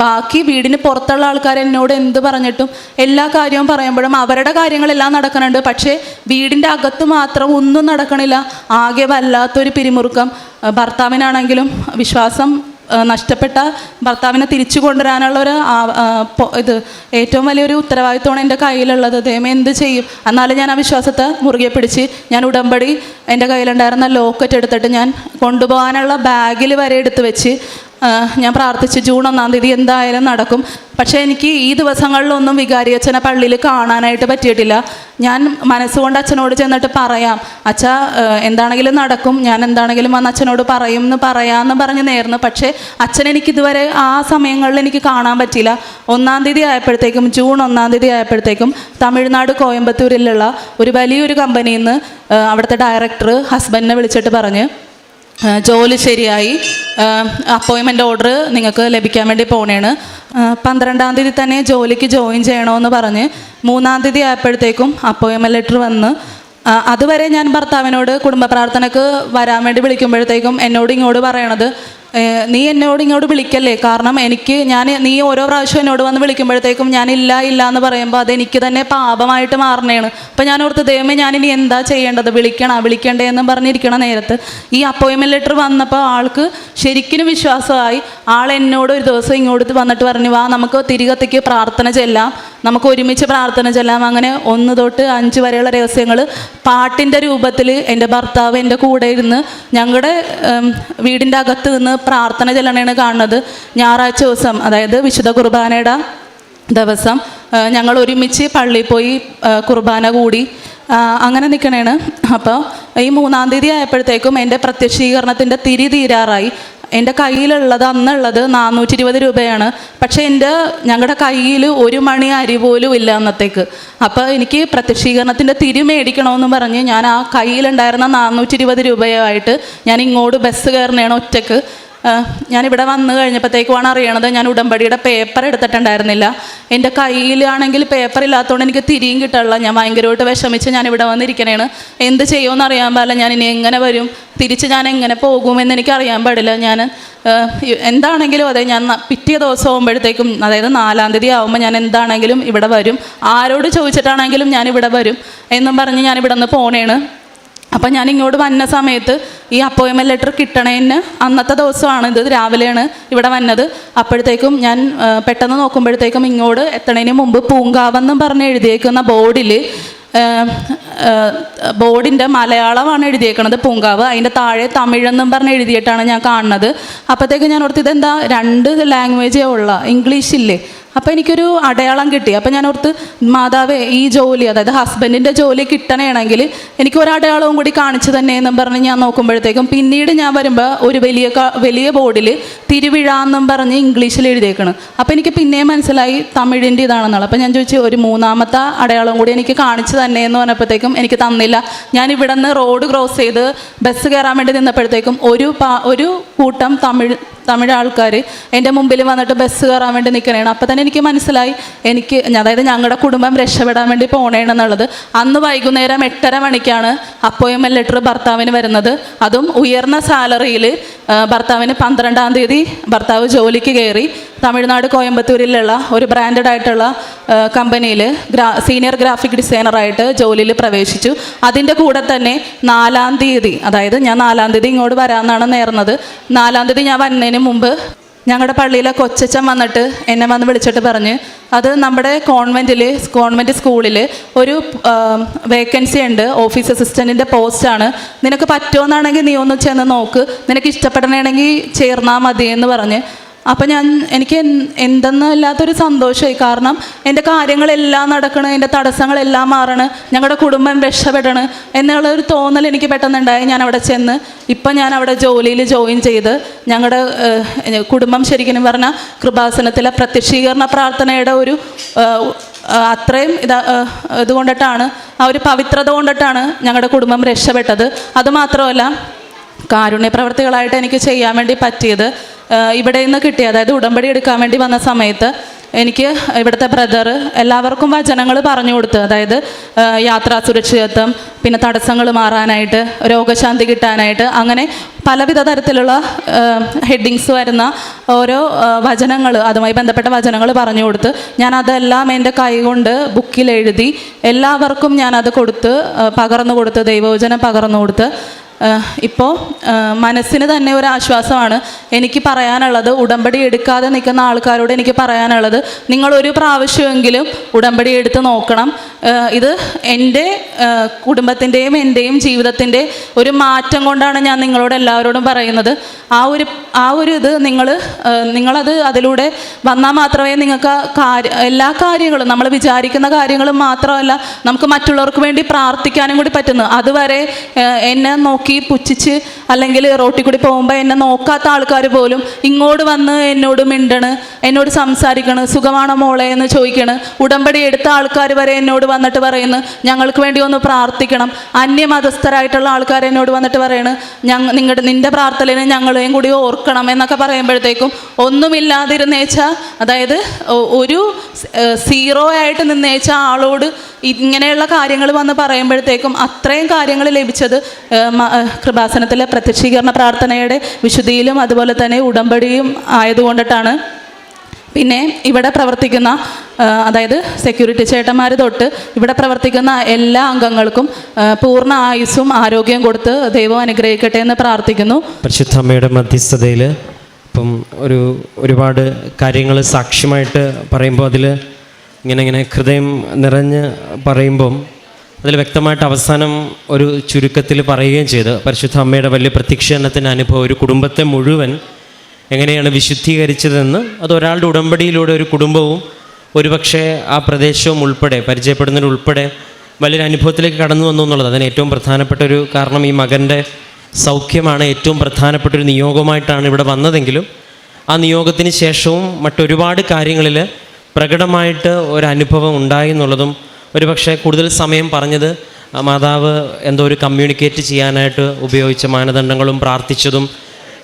ബാക്കി വീടിന് പുറത്തുള്ള ആൾക്കാർ എന്നോട് എന്ത് പറഞ്ഞിട്ടും എല്ലാ കാര്യവും പറയുമ്പോഴും അവരുടെ കാര്യങ്ങളെല്ലാം നടക്കുന്നുണ്ട്. പക്ഷേ വീടിൻ്റെ അകത്ത് മാത്രം ഒന്നും നടക്കണില്ല. ആകെ വല്ലാത്തൊരു പിരിമുറുക്കം. ഭർത്താവിനാണെങ്കിലും വിശ്വാസം നഷ്ടപ്പെട്ട ഭർത്താവിനെ തിരിച്ചു കൊണ്ടുവരാനുള്ള ഒരു ഇത് ഏറ്റവും വലിയൊരു ഉത്തരവാദിത്വമാണ് എൻ്റെ കയ്യിലുള്ളത്. ദൈവമേ എന്ത് ചെയ്യും? എന്നാലും ഞാൻ ആ വിശ്വാസത്തെ മുറുകെ പിടിച്ച് ഞാൻ ഉടമ്പടി എൻ്റെ കയ്യിലുണ്ടായിരുന്ന ലോക്കറ്റ് എടുത്തിട്ട് ഞാൻ കൊണ്ടുപോകാനുള്ള ബാഗിൽ വരെ എടുത്ത് വെച്ച് ഞാൻ പ്രാർത്ഥിച്ചു. ജൂൺ 1-ാം തീയതി എന്തായാലും നടക്കും. പക്ഷേ എനിക്ക് ഈ ദിവസങ്ങളിലൊന്നും വികാരി അച്ഛനെ പള്ളിയിൽ കാണാനായിട്ട് പറ്റിയിട്ടില്ല. ഞാൻ മനസ്സുകൊണ്ട് അച്ഛനോട് ചെന്നിട്ട് പറയാം, അച്ഛാ എന്താണെങ്കിലും നടക്കും, ഞാൻ എന്താണെങ്കിലും വന്ന് അച്ഛനോട് പറയാമെന്ന് പറഞ്ഞ് നേർന്നു. പക്ഷേ അച്ഛൻ എനിക്കിതുവരെ ആ സമയങ്ങളിൽ എനിക്ക് കാണാൻ പറ്റിയില്ല. 1-ാം തീയതി ആയപ്പോഴത്തേക്കും, ജൂൺ 1-ാം തീയതി ആയപ്പോഴത്തേക്കും തമിഴ്നാട് കോയമ്പത്തൂരിലുള്ള ഒരു വലിയൊരു കമ്പനിയിൽ നിന്ന് അവിടുത്തെ ഡയറക്ടർ ഹസ്ബൻഡിനെ വിളിച്ചിട്ട് പറഞ്ഞ്, ജോലി ശരിയായി, അപ്പോയിൻമെൻ്റ് ഓർഡർ നിങ്ങൾക്ക് ലഭിക്കാൻ വേണ്ടി പോണേണ്, 12-ാം തീയതി തന്നെ ജോലിക്ക് ജോയിൻ ചെയ്യണമെന്ന് പറഞ്ഞ് 3-ാം തീയതി ആയപ്പോഴത്തേക്കും അപ്പോയിൻമെൻ്റ് ലെറ്റർ വന്ന്. അതുവരെ ഞാൻ ഭർത്താവിനോട് കുടുംബ പ്രാർത്ഥനയ്ക്ക് വരാൻ വേണ്ടി വിളിക്കുമ്പോഴത്തേക്കും എന്നോട് ഇങ്ങോട്ട് പറയണത്, നീ എന്നോട് ഇങ്ങോട്ട് വിളിക്കല്ലേ, കാരണം നീ ഓരോ പ്രാവശ്യം എന്നോട് വന്ന് വിളിക്കുമ്പോഴത്തേക്കും ഞാൻ ഇല്ല എന്ന് പറയുമ്പോൾ അതെനിക്ക് തന്നെ പാപമായിട്ട് മാറണേണ്. അപ്പം ഞാൻ ഓർത്ത്, ദൈവമേ ഞാനിനി എന്താ ചെയ്യേണ്ടത്, വിളിക്കണ്ടേ എന്ന് പറഞ്ഞിരിക്കണ നേരത്ത് ഈ അപ്പോയിൻമെൻ്റ് ലെറ്റർ വന്നപ്പോൾ ആൾക്ക് ശരിക്കും വിശ്വാസമായി. ആൾ എന്നോട് ഒരു ദിവസം ഇങ്ങോട്ട് വന്നിട്ട് പറഞ്ഞു, വാ നമുക്ക് തിരികത്തേക്ക് പ്രാർത്ഥന ചെല്ലാം, നമുക്ക് ഒരുമിച്ച് പ്രാർത്ഥന ചെല്ലാം. അങ്ങനെ 1 തൊട്ട് 5 വരെയുള്ള രഹസ്യങ്ങൾ പാട്ടിൻ്റെ രൂപത്തിൽ എൻ്റെ ഭർത്താവ് എൻ്റെ കൂടെ ഇരുന്ന് ഞങ്ങളുടെ വീടിൻ്റെ അകത്ത് നിന്ന് പ്രാർത്ഥന ചെല്ലണേണ് കാണുന്നത്. ഞായറാഴ്ച ദിവസം, അതായത് വിശുദ്ധ കുർബാനയുടെ ദിവസം ഞങ്ങൾ ഒരുമിച്ച് പള്ളിയിൽ പോയി കുർബാന കൂടി അങ്ങനെ നിൽക്കണേണ്. അപ്പോൾ ഈ 3-ാം തീയതി ആയപ്പോഴത്തേക്കും എൻ്റെ പ്രത്യക്ഷീകരണത്തിൻ്റെ തിരി തീരാറായി. എൻ്റെ കയ്യിലുള്ളത് അന്നുള്ളത് 420 രൂപയാണ്. പക്ഷേ ഞങ്ങളുടെ കയ്യിൽ 1 മണി അരി പോലും ഇല്ല അന്നത്തേക്ക്. അപ്പോൾ എനിക്ക് പ്രത്യക്ഷീകരണത്തിൻ്റെ തിരി മേടിക്കണമെന്ന് പറഞ്ഞ് ഞാൻ ആ കയ്യിലുണ്ടായിരുന്ന 420 രൂപയായിട്ട് ഞാൻ ഇങ്ങോട്ട് ബസ് കയറുന്നതാണ് ഒറ്റക്ക്. ഞാനിവിടെ വന്നു കഴിഞ്ഞപ്പോഴത്തേക്കുമാണ് അറിയണത് ഞാൻ ഉടമ്പടിയുടെ പേപ്പർ എടുത്തിട്ടുണ്ടായിരുന്നില്ല. എൻ്റെ കയ്യിലാണെങ്കിൽ പേപ്പർ ഇല്ലാത്തതുകൊണ്ട് എനിക്ക് തിരിയും കിട്ടാനുള്ള. ഞാൻ ഭയങ്കരമായിട്ട് വിഷമിച്ച് ഞാനിവിടെ വന്നിരിക്കണേണ്. എന്ത് ചെയ്യുമെന്ന് അറിയാൻ പാടില്ല. ഞാൻ ഇനി എങ്ങനെ വരും, തിരിച്ച് ഞാൻ എങ്ങനെ പോകുമെന്ന് എനിക്കറിയാൻ പാടില്ല. ഞാൻ എന്താണെങ്കിലും അതെ, ഞാൻ പിറ്റേ ദിവസം ആകുമ്പോഴത്തേക്കും, അതായത് 4-ാം തീയതി ആകുമ്പോൾ ഞാൻ എന്താണെങ്കിലും ഇവിടെ വരും, ആരോട് ചോദിച്ചിട്ടാണെങ്കിലും ഞാനിവിടെ വരും എന്നും പറഞ്ഞ് ഞാനിവിടെ നിന്ന് പോണേണ്. അപ്പം ഞാൻ ഇങ്ങോട്ട് വന്ന സമയത്ത് ഈ അപ്പോയിൻമെൻ്റ് ലെറ്റർ കിട്ടണേന് അന്നത്തെ ദിവസമാണ്, ഇത് രാവിലെയാണ് ഇവിടെ വന്നത്. അപ്പോഴത്തേക്കും ഞാൻ പെട്ടെന്ന് നോക്കുമ്പോഴത്തേക്കും ഇങ്ങോട്ട് എത്തണേന് മുമ്പ് പൂങ്കാവെന്നും പറഞ്ഞ് എഴുതിയേക്കുന്ന ബോർഡിൻ്റെ മലയാളമാണ് എഴുതിയേക്കണത് പൂങ്കാവ്, അതിൻ്റെ താഴെ തമിഴെന്നും പറഞ്ഞ് എഴുതിയിട്ടാണ് ഞാൻ കാണുന്നത്. അപ്പോഴത്തേക്കും ഞാൻ ഓർത്ത് ഇതെന്താ 2 ലാംഗ്വേജേ ഉള്ള, ഇംഗ്ലീഷില്ലേ? അപ്പോൾ എനിക്കൊരു അടയാളം കിട്ടി. അപ്പോൾ ഞാൻ ഓർത്ത്, മാതാവേ ഈ ജോലി, അതായത് ഹസ്ബൻഡിൻ്റെ ജോലി കിട്ടണമെങ്കിൽ എനിക്ക് ഒരു അടയാളവും കൂടി കാണിച്ചു തന്നെ എന്നും പറഞ്ഞ് ഞാൻ നോക്കുമ്പോഴത്തേക്കും പിന്നീട് ഞാൻ വരുമ്പോൾ ഒരു വലിയ ബോർഡിൽ തിരുവിഴ എന്നും പറഞ്ഞ് ഇംഗ്ലീഷിൽ എഴുതിയേക്കണം. അപ്പോൾ എനിക്ക് പിന്നെയും മനസ്സിലായി തമിഴിൻ്റെ ഇതാണെന്നുള്ളത്. അപ്പോൾ ഞാൻ ചോദിച്ചു, ഒരു 3-ാമത്തെ അടയാളം കൂടി എനിക്ക് കാണിച്ചു തന്നെ എന്ന് പറഞ്ഞപ്പോഴത്തേക്കും എനിക്ക് തന്നില്ല. ഞാൻ ഇവിടെ നിന്ന് റോഡ് ക്രോസ് ചെയ്ത് ബസ് കയറാൻ വേണ്ടി നിന്നപ്പോഴത്തേക്കും ഒരു കൂട്ടം തമിഴ് ആൾക്കാർ എൻ്റെ മുമ്പിൽ വന്നിട്ട് ബസ് കയറാൻ വേണ്ടി നിൽക്കണേണ്. അപ്പോൾ തന്നെ എനിക്ക് മനസ്സിലായി അതായത് ഞങ്ങളുടെ കുടുംബം രക്ഷപ്പെടാൻ വേണ്ടി പോണേണെന്നുള്ളത്. അന്ന് വൈകുന്നേരം 8:30 മണിക്കാണ് അപ്പോയിൻമെൻ്റ് ലെറ്റർ ഭർത്താവിന് വരുന്നത്. അതും ഉയർന്ന സാലറിയിൽ ഭർത്താവിന് 12-ാം തീയതി ഭർത്താവ് ജോലിക്ക് കയറി തമിഴ്നാട് കോയമ്പത്തൂരിലുള്ള ഒരു ബ്രാൻഡഡ് ആയിട്ടുള്ള കമ്പനിയിൽ സീനിയർ ഗ്രാഫിക് ഡിസൈനറായിട്ട് ജോലിയിൽ പ്രവേശിച്ചു. അതിൻ്റെ കൂടെ തന്നെ 4-ാം തീയതി, അതായത് ഞാൻ 4-ാം തീയതി ഇങ്ങോട്ട് വരാമെന്നാണ് നേർന്നത്. 4-ാം തീയതി ഞാൻ വരുന്നതിന് മുമ്പ് ഞങ്ങളുടെ പള്ളിയിലെ കൊച്ചച്ചൻ വന്നിട്ട് എന്നെ വന്ന് വിളിച്ചിട്ട് പറഞ്ഞ്, അത് നമ്മുടെ കോൺവെൻറ്റ് സ്കൂളിൽ ഒരു വേക്കൻസി ഉണ്ട്, ഓഫീസ് അസിസ്റ്റൻറ്റിൻ്റെ പോസ്റ്റാണ്, നിനക്ക് പറ്റുമെന്നാണെങ്കിൽ നീ ഒന്ന് ചെന്ന് നോക്ക്, നിനക്ക് ഇഷ്ടപ്പെടണമെങ്കിൽ ചേർന്നാൽ മതി എന്ന് പറഞ്ഞ്. അപ്പം എനിക്ക് എന്തെന്നില്ലാത്തൊരു സന്തോഷമായി. കാരണം എൻ്റെ കാര്യങ്ങളെല്ലാം നടക്കണം, എൻ്റെ തടസ്സങ്ങളെല്ലാം മാറണം, ഞങ്ങളുടെ കുടുംബം രക്ഷപ്പെടണം എന്നുള്ളൊരു തോന്നൽ എനിക്ക് പെട്ടെന്നുണ്ടായി. ഞാൻ അവിടെ ചെന്ന് ഇപ്പം ഞാൻ അവിടെ ജോലിയിൽ ജോയിൻ ചെയ്ത് ഞങ്ങളുടെ കുടുംബം ശരിക്കും പറഞ്ഞാൽ കൃപാസനത്തിലെ പ്രത്യക്ഷീകരണ പ്രാർത്ഥനയുടെ ഒരു അത്രയും ഇതുകൊണ്ടിട്ടാണ്, ആ ഒരു പവിത്രത കൊണ്ടിട്ടാണ് ഞങ്ങളുടെ കുടുംബം രക്ഷപ്പെട്ടത്. അതുമാത്രമല്ല, കാരുണ്യ പ്രവർത്തികളായിട്ട് എനിക്ക് ചെയ്യാൻ വേണ്ടി പറ്റിയത് ഇവിടെ നിന്ന് കിട്ടിയ, അതായത് ഉടമ്പടി എടുക്കാൻ വേണ്ടി വന്ന സമയത്ത് എനിക്ക് ഇവിടുത്തെ ബ്രദർ എല്ലാവർക്കും വചനങ്ങൾ പറഞ്ഞു കൊടുത്ത്, അതായത് യാത്രാ സുരക്ഷിതത്വം, പിന്നെ തടസ്സങ്ങൾ മാറാനായിട്ട്, രോഗശാന്തി കിട്ടാനായിട്ട്, അങ്ങനെ പലവിധ തരത്തിലുള്ള ഹെഡിങ്സ് വരുന്ന ഓരോ വചനങ്ങൾ, അതുമായി ബന്ധപ്പെട്ട വചനങ്ങൾ പറഞ്ഞു കൊടുത്ത് ഞാനതെല്ലാം എൻ്റെ കൈകൊണ്ട് ബുക്കിൽ എഴുതി എല്ലാവർക്കും ഞാനത് പകർന്നു കൊടുത്ത്, ദൈവവചനം പകർന്നു കൊടുത്ത് ഇപ്പോൾ മനസ്സിന് തന്നെ ഒരു ആശ്വാസമാണ്. എനിക്ക് പറയാനുള്ളത്, ഉടമ്പടി എടുക്കാതെ നിൽക്കുന്ന ആൾക്കാരോട് എനിക്ക് പറയാനുള്ളത്, നിങ്ങളൊരു പ്രാവശ്യമെങ്കിലും ഉടമ്പടി എടുത്ത് നോക്കണം. ഇത് എൻ്റെ കുടുംബത്തിൻ്റെയും എൻ്റെയും ജീവിതത്തിൻ്റെ ഒരു മാറ്റം കൊണ്ടാണ് ഞാൻ നിങ്ങളോട് എല്ലാവരോടും പറയുന്നത്. ആ ഒരു ഇത് നിങ്ങളത് അതിലൂടെ വന്നാൽ മാത്രമേ നിങ്ങൾക്ക് എല്ലാ കാര്യങ്ങളും, നമ്മൾ വിചാരിക്കുന്ന കാര്യങ്ങളും മാത്രമല്ല, നമുക്ക് മറ്റുള്ളവർക്ക് വേണ്ടി പ്രാർത്ഥിക്കാനും കൂടി പറ്റുന്നു. അതുവരെ എന്നെ നോക്കി പുച്ഛിച്ച് അല്ലെങ്കിൽ റോട്ടിൽ കൂടി പോകുമ്പോൾ എന്നെ നോക്കാത്ത ആൾക്കാർ പോലും ഇങ്ങോട്ട് വന്ന് എന്നോട് മിണ്ടണ്, എന്നോട് സംസാരിക്കണ്, സുഖമാണോ മോളെ എന്ന് ചോദിക്കണ്. ഉടമ്പടി എടുത്ത ആൾക്കാർ വരെ എന്നോട് വന്നിട്ട് പറയുന്നു ഞങ്ങൾക്ക് വേണ്ടി ഒന്ന് പ്രാർത്ഥിക്കണം. അന്യമതസ്ഥരായിട്ടുള്ള ആൾക്കാർ എന്നോട് വന്നിട്ട് പറയണ് നിന്റെ പ്രാർത്ഥനയിൽ ഞങ്ങളെയും കൂടി ഓർക്കണം എന്നൊക്കെ പറയുമ്പോഴത്തേക്കും ഒന്നുമില്ലാതിരുന്നേച്ചാൽ, അതായത് ഒരു സീറോ ആയിട്ട് നിന്നേച്ച ആളോട് ഇങ്ങനെയുള്ള കാര്യങ്ങൾ വന്ന് പറയുമ്പോഴത്തേക്കും അത്രയും കാര്യങ്ങൾ ലഭിച്ചത് കൃപാസനത്തിലെ പ്രത്യക്ഷീകരണ പ്രാർത്ഥനയുടെ വിശുദ്ധിയിലും അതുപോലെ തന്നെ ഉടമ്പടിയും ആയതുകൊണ്ടിട്ടാണ്. പിന്നെ ഇവിടെ പ്രവർത്തിക്കുന്ന, അതായത് സെക്യൂരിറ്റി ചേട്ടന്മാർ തൊട്ട് ഇവിടെ പ്രവർത്തിക്കുന്ന എല്ലാ അംഗങ്ങൾക്കും പൂർണ്ണ ആയുസ്സും ആരോഗ്യം കൊടുത്ത് ദൈവം അനുഗ്രഹിക്കട്ടെ എന്ന് പ്രാർത്ഥിക്കുന്നു. പരിശുദ്ധ അമ്മയുടെ മധ്യസ്ഥതയിൽ ഇപ്പം ഒരുപാട് കാര്യങ്ങൾ സാക്ഷ്യമായിട്ട് പറയുമ്പോൾ അതിൽ ഇങ്ങനെ ഹൃദയം നിറഞ്ഞ് പറയുമ്പം അതിൽ വ്യക്തമായിട്ട് അവസാനം ഒരു ചുരുക്കത്തിൽ പറയുകയും ചെയ്ത് പരിശുദ്ധ അമ്മയുടെ വലിയ പ്രത്യക്ഷീകരണത്തിൻ്റെ അനുഭവം ഒരു കുടുംബത്തെ മുഴുവൻ എങ്ങനെയാണ് വിശുദ്ധീകരിച്ചതെന്ന്, അത് ഒരാളുടെ ഉടമ്പടിയിലൂടെ ഒരു കുടുംബവും ഒരുപക്ഷെ ആ പ്രദേശവും ഉൾപ്പെടെ പരിചയപ്പെടുന്നതിനുൾപ്പെടെ വലിയൊരു അനുഭവത്തിലേക്ക് കടന്നു വന്നു എന്നുള്ളത്. അതിന് ഏറ്റവും പ്രധാനപ്പെട്ട ഒരു കാരണം ഈ മകൻ്റെ സൗഖ്യമാണ് ഏറ്റവും പ്രധാനപ്പെട്ട ഒരു നിയോഗമായിട്ടാണ് ഇവിടെ വന്നതെങ്കിലും ആ നിയോഗത്തിന് ശേഷവും മറ്റൊരുപാട് കാര്യങ്ങളിൽ പ്രകടമായിട്ട് ഒരനുഭവം ഉണ്ടായി എന്നുള്ളതും, ഒരുപക്ഷെ കൂടുതൽ സമയം പറഞ്ഞത് മാതാവ് എന്തോ ഒരു കമ്മ്യൂണിക്കേറ്റ് ചെയ്യാനായിട്ട് ഉപയോഗിച്ച മാനദണ്ഡങ്ങളും പ്രാർത്ഥിച്ചതും,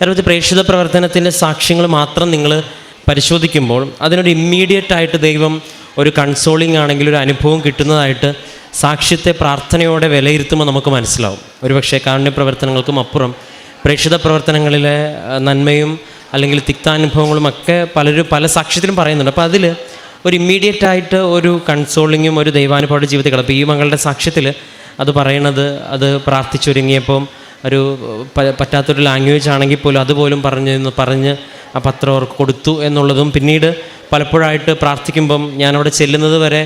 അതുപോലെ പ്രേക്ഷിത പ്രവർത്തനത്തിൻ്റെ സാക്ഷ്യങ്ങൾ മാത്രം നിങ്ങൾ പരിശോധിക്കുമ്പോൾ അതിനൊരു ഇമ്മീഡിയറ്റായിട്ട് ദൈവം ഒരു കൺസോളിങ് ആണെങ്കിൽ ഒരു അനുഭവം കിട്ടുന്നതായിട്ട് സാക്ഷ്യത്തെ പ്രാർത്ഥനയോടെ വിലയിരുത്തുമ്പോൾ നമുക്ക് മനസ്സിലാവും. ഒരുപക്ഷെ കാരുണ്യ പ്രവർത്തനങ്ങൾക്കും അപ്പുറം പ്രേക്ഷിത പ്രവർത്തനങ്ങളിലെ നന്മയും അല്ലെങ്കിൽ തിക്താനുഭവങ്ങളും ഒക്കെ പല സാക്ഷ്യത്തിലും പറയുന്നുണ്ട്. അപ്പോൾ അതിൽ ഒരു ഇമ്മീഡിയറ്റായിട്ട് ഒരു കൺസോളിങ്ങും ഒരു ദൈവാനുഭവയുടെ ജീവിതത്തിൽ കിടക്കും. ഈ മകളുടെ സാക്ഷ്യത്തിൽ അത് പറയണത്, അത് പ്രാർത്ഥിച്ചൊരുങ്ങിയപ്പം ഒരു പറ്റാത്തൊരു ലാംഗ്വേജ് ആണെങ്കിൽ പോലും അതുപോലും പറഞ്ഞ് ആ പത്രം അവർക്ക് കൊടുത്തു എന്നുള്ളതും, പിന്നീട് പലപ്പോഴായിട്ട് പ്രാർത്ഥിക്കുമ്പം ഞാനവിടെ ചെല്ലുന്നത് വരെ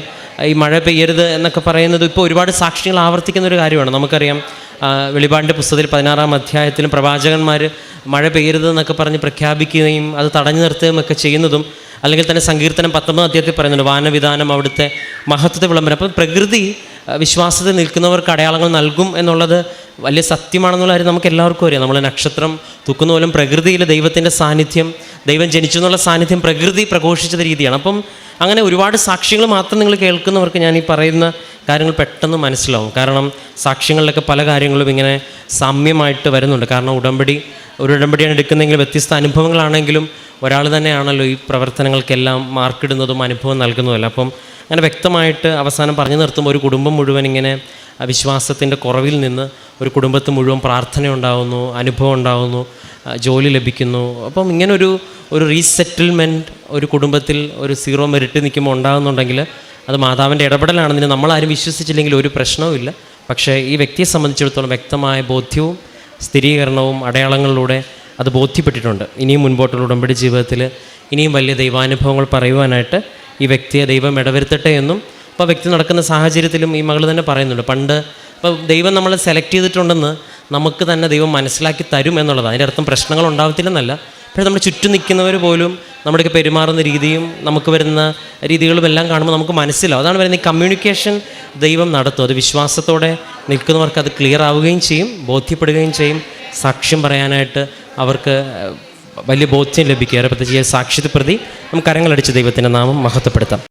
ഈ മഴ പെയ്യരുത് എന്നൊക്കെ പറയുന്നത് ഇപ്പോൾ ഒരുപാട് സാക്ഷ്യങ്ങൾ ആവർത്തിക്കുന്ന ഒരു കാര്യമാണ്. നമുക്കറിയാം വെളിപാടിൻ്റെ പുസ്തകത്തിൽ 16-ാം അധ്യായത്തിലും പ്രവാചകന്മാർ മഴ പെയ്യരുത് എന്നൊക്കെ പറഞ്ഞ് പ്രഖ്യാപിക്കുകയും അത് തടഞ്ഞു നിർത്തുകയും ഒക്കെ ചെയ്യുന്നതും, അല്ലെങ്കിൽ തന്നെ സങ്കീർത്തനം 19-ാം അധ്യായത്തിൽ പറയുന്നുണ്ട് വാനവിധാനം അവിടുത്തെ മഹത്വത്തെ വിളംബരം. അപ്പം പ്രകൃതി വിശ്വാസത്തിൽ നിൽക്കുന്നവർക്ക് അടയാളങ്ങൾ നൽകും എന്നുള്ളത് വലിയ സത്യമാണെന്നുള്ള കാര്യം നമുക്ക് എല്ലാവർക്കും അറിയാം. നമ്മൾ നക്ഷത്രം തൂക്കുന്ന പോലും പ്രകൃതിയിൽ ദൈവത്തിൻ്റെ സാന്നിധ്യം, ദൈവം ജനിച്ചു എന്നുള്ള സാന്നിധ്യം പ്രകൃതി പ്രഘോഷിച്ച രീതിയാണ്. അപ്പം അങ്ങനെ ഒരുപാട് സാക്ഷ്യങ്ങൾ മാത്രം നിങ്ങൾ കേൾക്കുന്നവർക്ക് ഞാൻ ഈ പറയുന്ന കാര്യങ്ങൾ പെട്ടെന്ന് മനസ്സിലാവും. കാരണം സാക്ഷ്യങ്ങളിലൊക്കെ പല കാര്യങ്ങളും ഇങ്ങനെ സാമ്യമായിട്ട് വരുന്നുണ്ട്. കാരണം ഒരു ഉടമ്പടിയാണ് എടുക്കുന്നതെങ്കിൽ വ്യത്യസ്ത അനുഭവങ്ങളാണെങ്കിലും ഒരാൾ തന്നെയാണല്ലോ ഈ പ്രവർത്തനങ്ങൾക്കെല്ലാം മാർക്കിടുന്നതും അനുഭവം നൽകുന്നതല്ല. അപ്പം അങ്ങനെ വ്യക്തമായിട്ട് അവസാനം പറഞ്ഞു നിർത്തുമ്പോൾ ഒരു കുടുംബം മുഴുവൻ ഇങ്ങനെ വിശ്വാസത്തിൻ്റെ കുറവിൽ നിന്ന് ഒരു കുടുംബത്തിൽ മുഴുവൻ പ്രാർത്ഥന ഉണ്ടാകുന്നു, അനുഭവം ഉണ്ടാകുന്നു, ജോലി ലഭിക്കുന്നു. അപ്പം ഇങ്ങനൊരു റീസെറ്റിൽമെൻറ്റ് ഒരു കുടുംബത്തിൽ ഒരു സീറോ മെറിറ്റ് നിൽക്കുമ്പോൾ ഉണ്ടാകുന്നുണ്ടെങ്കിൽ അത് മാതാവിൻ്റെ ഇടപെടലാണെന്ന് നമ്മളാരും വിശ്വസിച്ചില്ലെങ്കിൽ ഒരു പ്രശ്നവുമില്ല. പക്ഷേ ഈ വ്യക്തിയെ സംബന്ധിച്ചിടത്തോളം വ്യക്തമായ ബോധ്യവും സ്ഥിരീകരണവും അടയാളങ്ങളിലൂടെ അത് ബോധ്യപ്പെട്ടിട്ടുണ്ട്. ഇനിയും മുൻപോട്ടുള്ള ഉടമ്പടി ജീവിതത്തിൽ ഇനിയും വലിയ ദൈവാനുഭവങ്ങൾ പറയുവാനായിട്ട് ഈ വ്യക്തിയെ ദൈവം ഇടവരുത്തട്ടെ എന്നും, അപ്പോൾ വ്യക്തി നടക്കുന്ന സാഹചര്യത്തിലും ഈ മകൾ തന്നെ പറയുന്നുണ്ട്, പണ്ട് ഇപ്പോൾ ദൈവം നമ്മളെ സെലക്ട് ചെയ്തിട്ടുണ്ടെന്ന് നമുക്ക് തന്നെ ദൈവം മനസ്സിലാക്കി തരും എന്നുള്ളതാണ്. അതിൻ്റെ അർത്ഥം പ്രശ്നങ്ങൾ ഉണ്ടാവത്തില്ലെന്നല്ല. പക്ഷേ നമ്മൾ ചുറ്റും നിൽക്കുന്നവർ പോലും നമ്മുടെയൊക്കെ പെരുമാറുന്ന രീതിയും നമുക്ക് വരുന്ന രീതികളും എല്ലാം കാണുമ്പോൾ നമുക്ക് മനസ്സിലാവും. അതാണ് വരുന്നത്, ഈ കമ്മ്യൂണിക്കേഷൻ ദൈവം നടത്തും. അത് വിശ്വാസത്തോടെ നിൽക്കുന്നവർക്ക് അത് ക്ലിയർ ആവുകയും ചെയ്യും, ബോധ്യപ്പെടുകയും ചെയ്യും. സാക്ഷ്യം പറയാനായിട്ട് അവർക്ക് വലിയ ബോധ്യം ലഭിക്കുക. പ്രത്യേകിച്ച് സാക്ഷ്യത്തെ പ്രതി നമുക്ക് കരങ്ങളടിച്ച് ദൈവത്തിൻ്റെ നാമം മഹത്വപ്പെടുത്താം.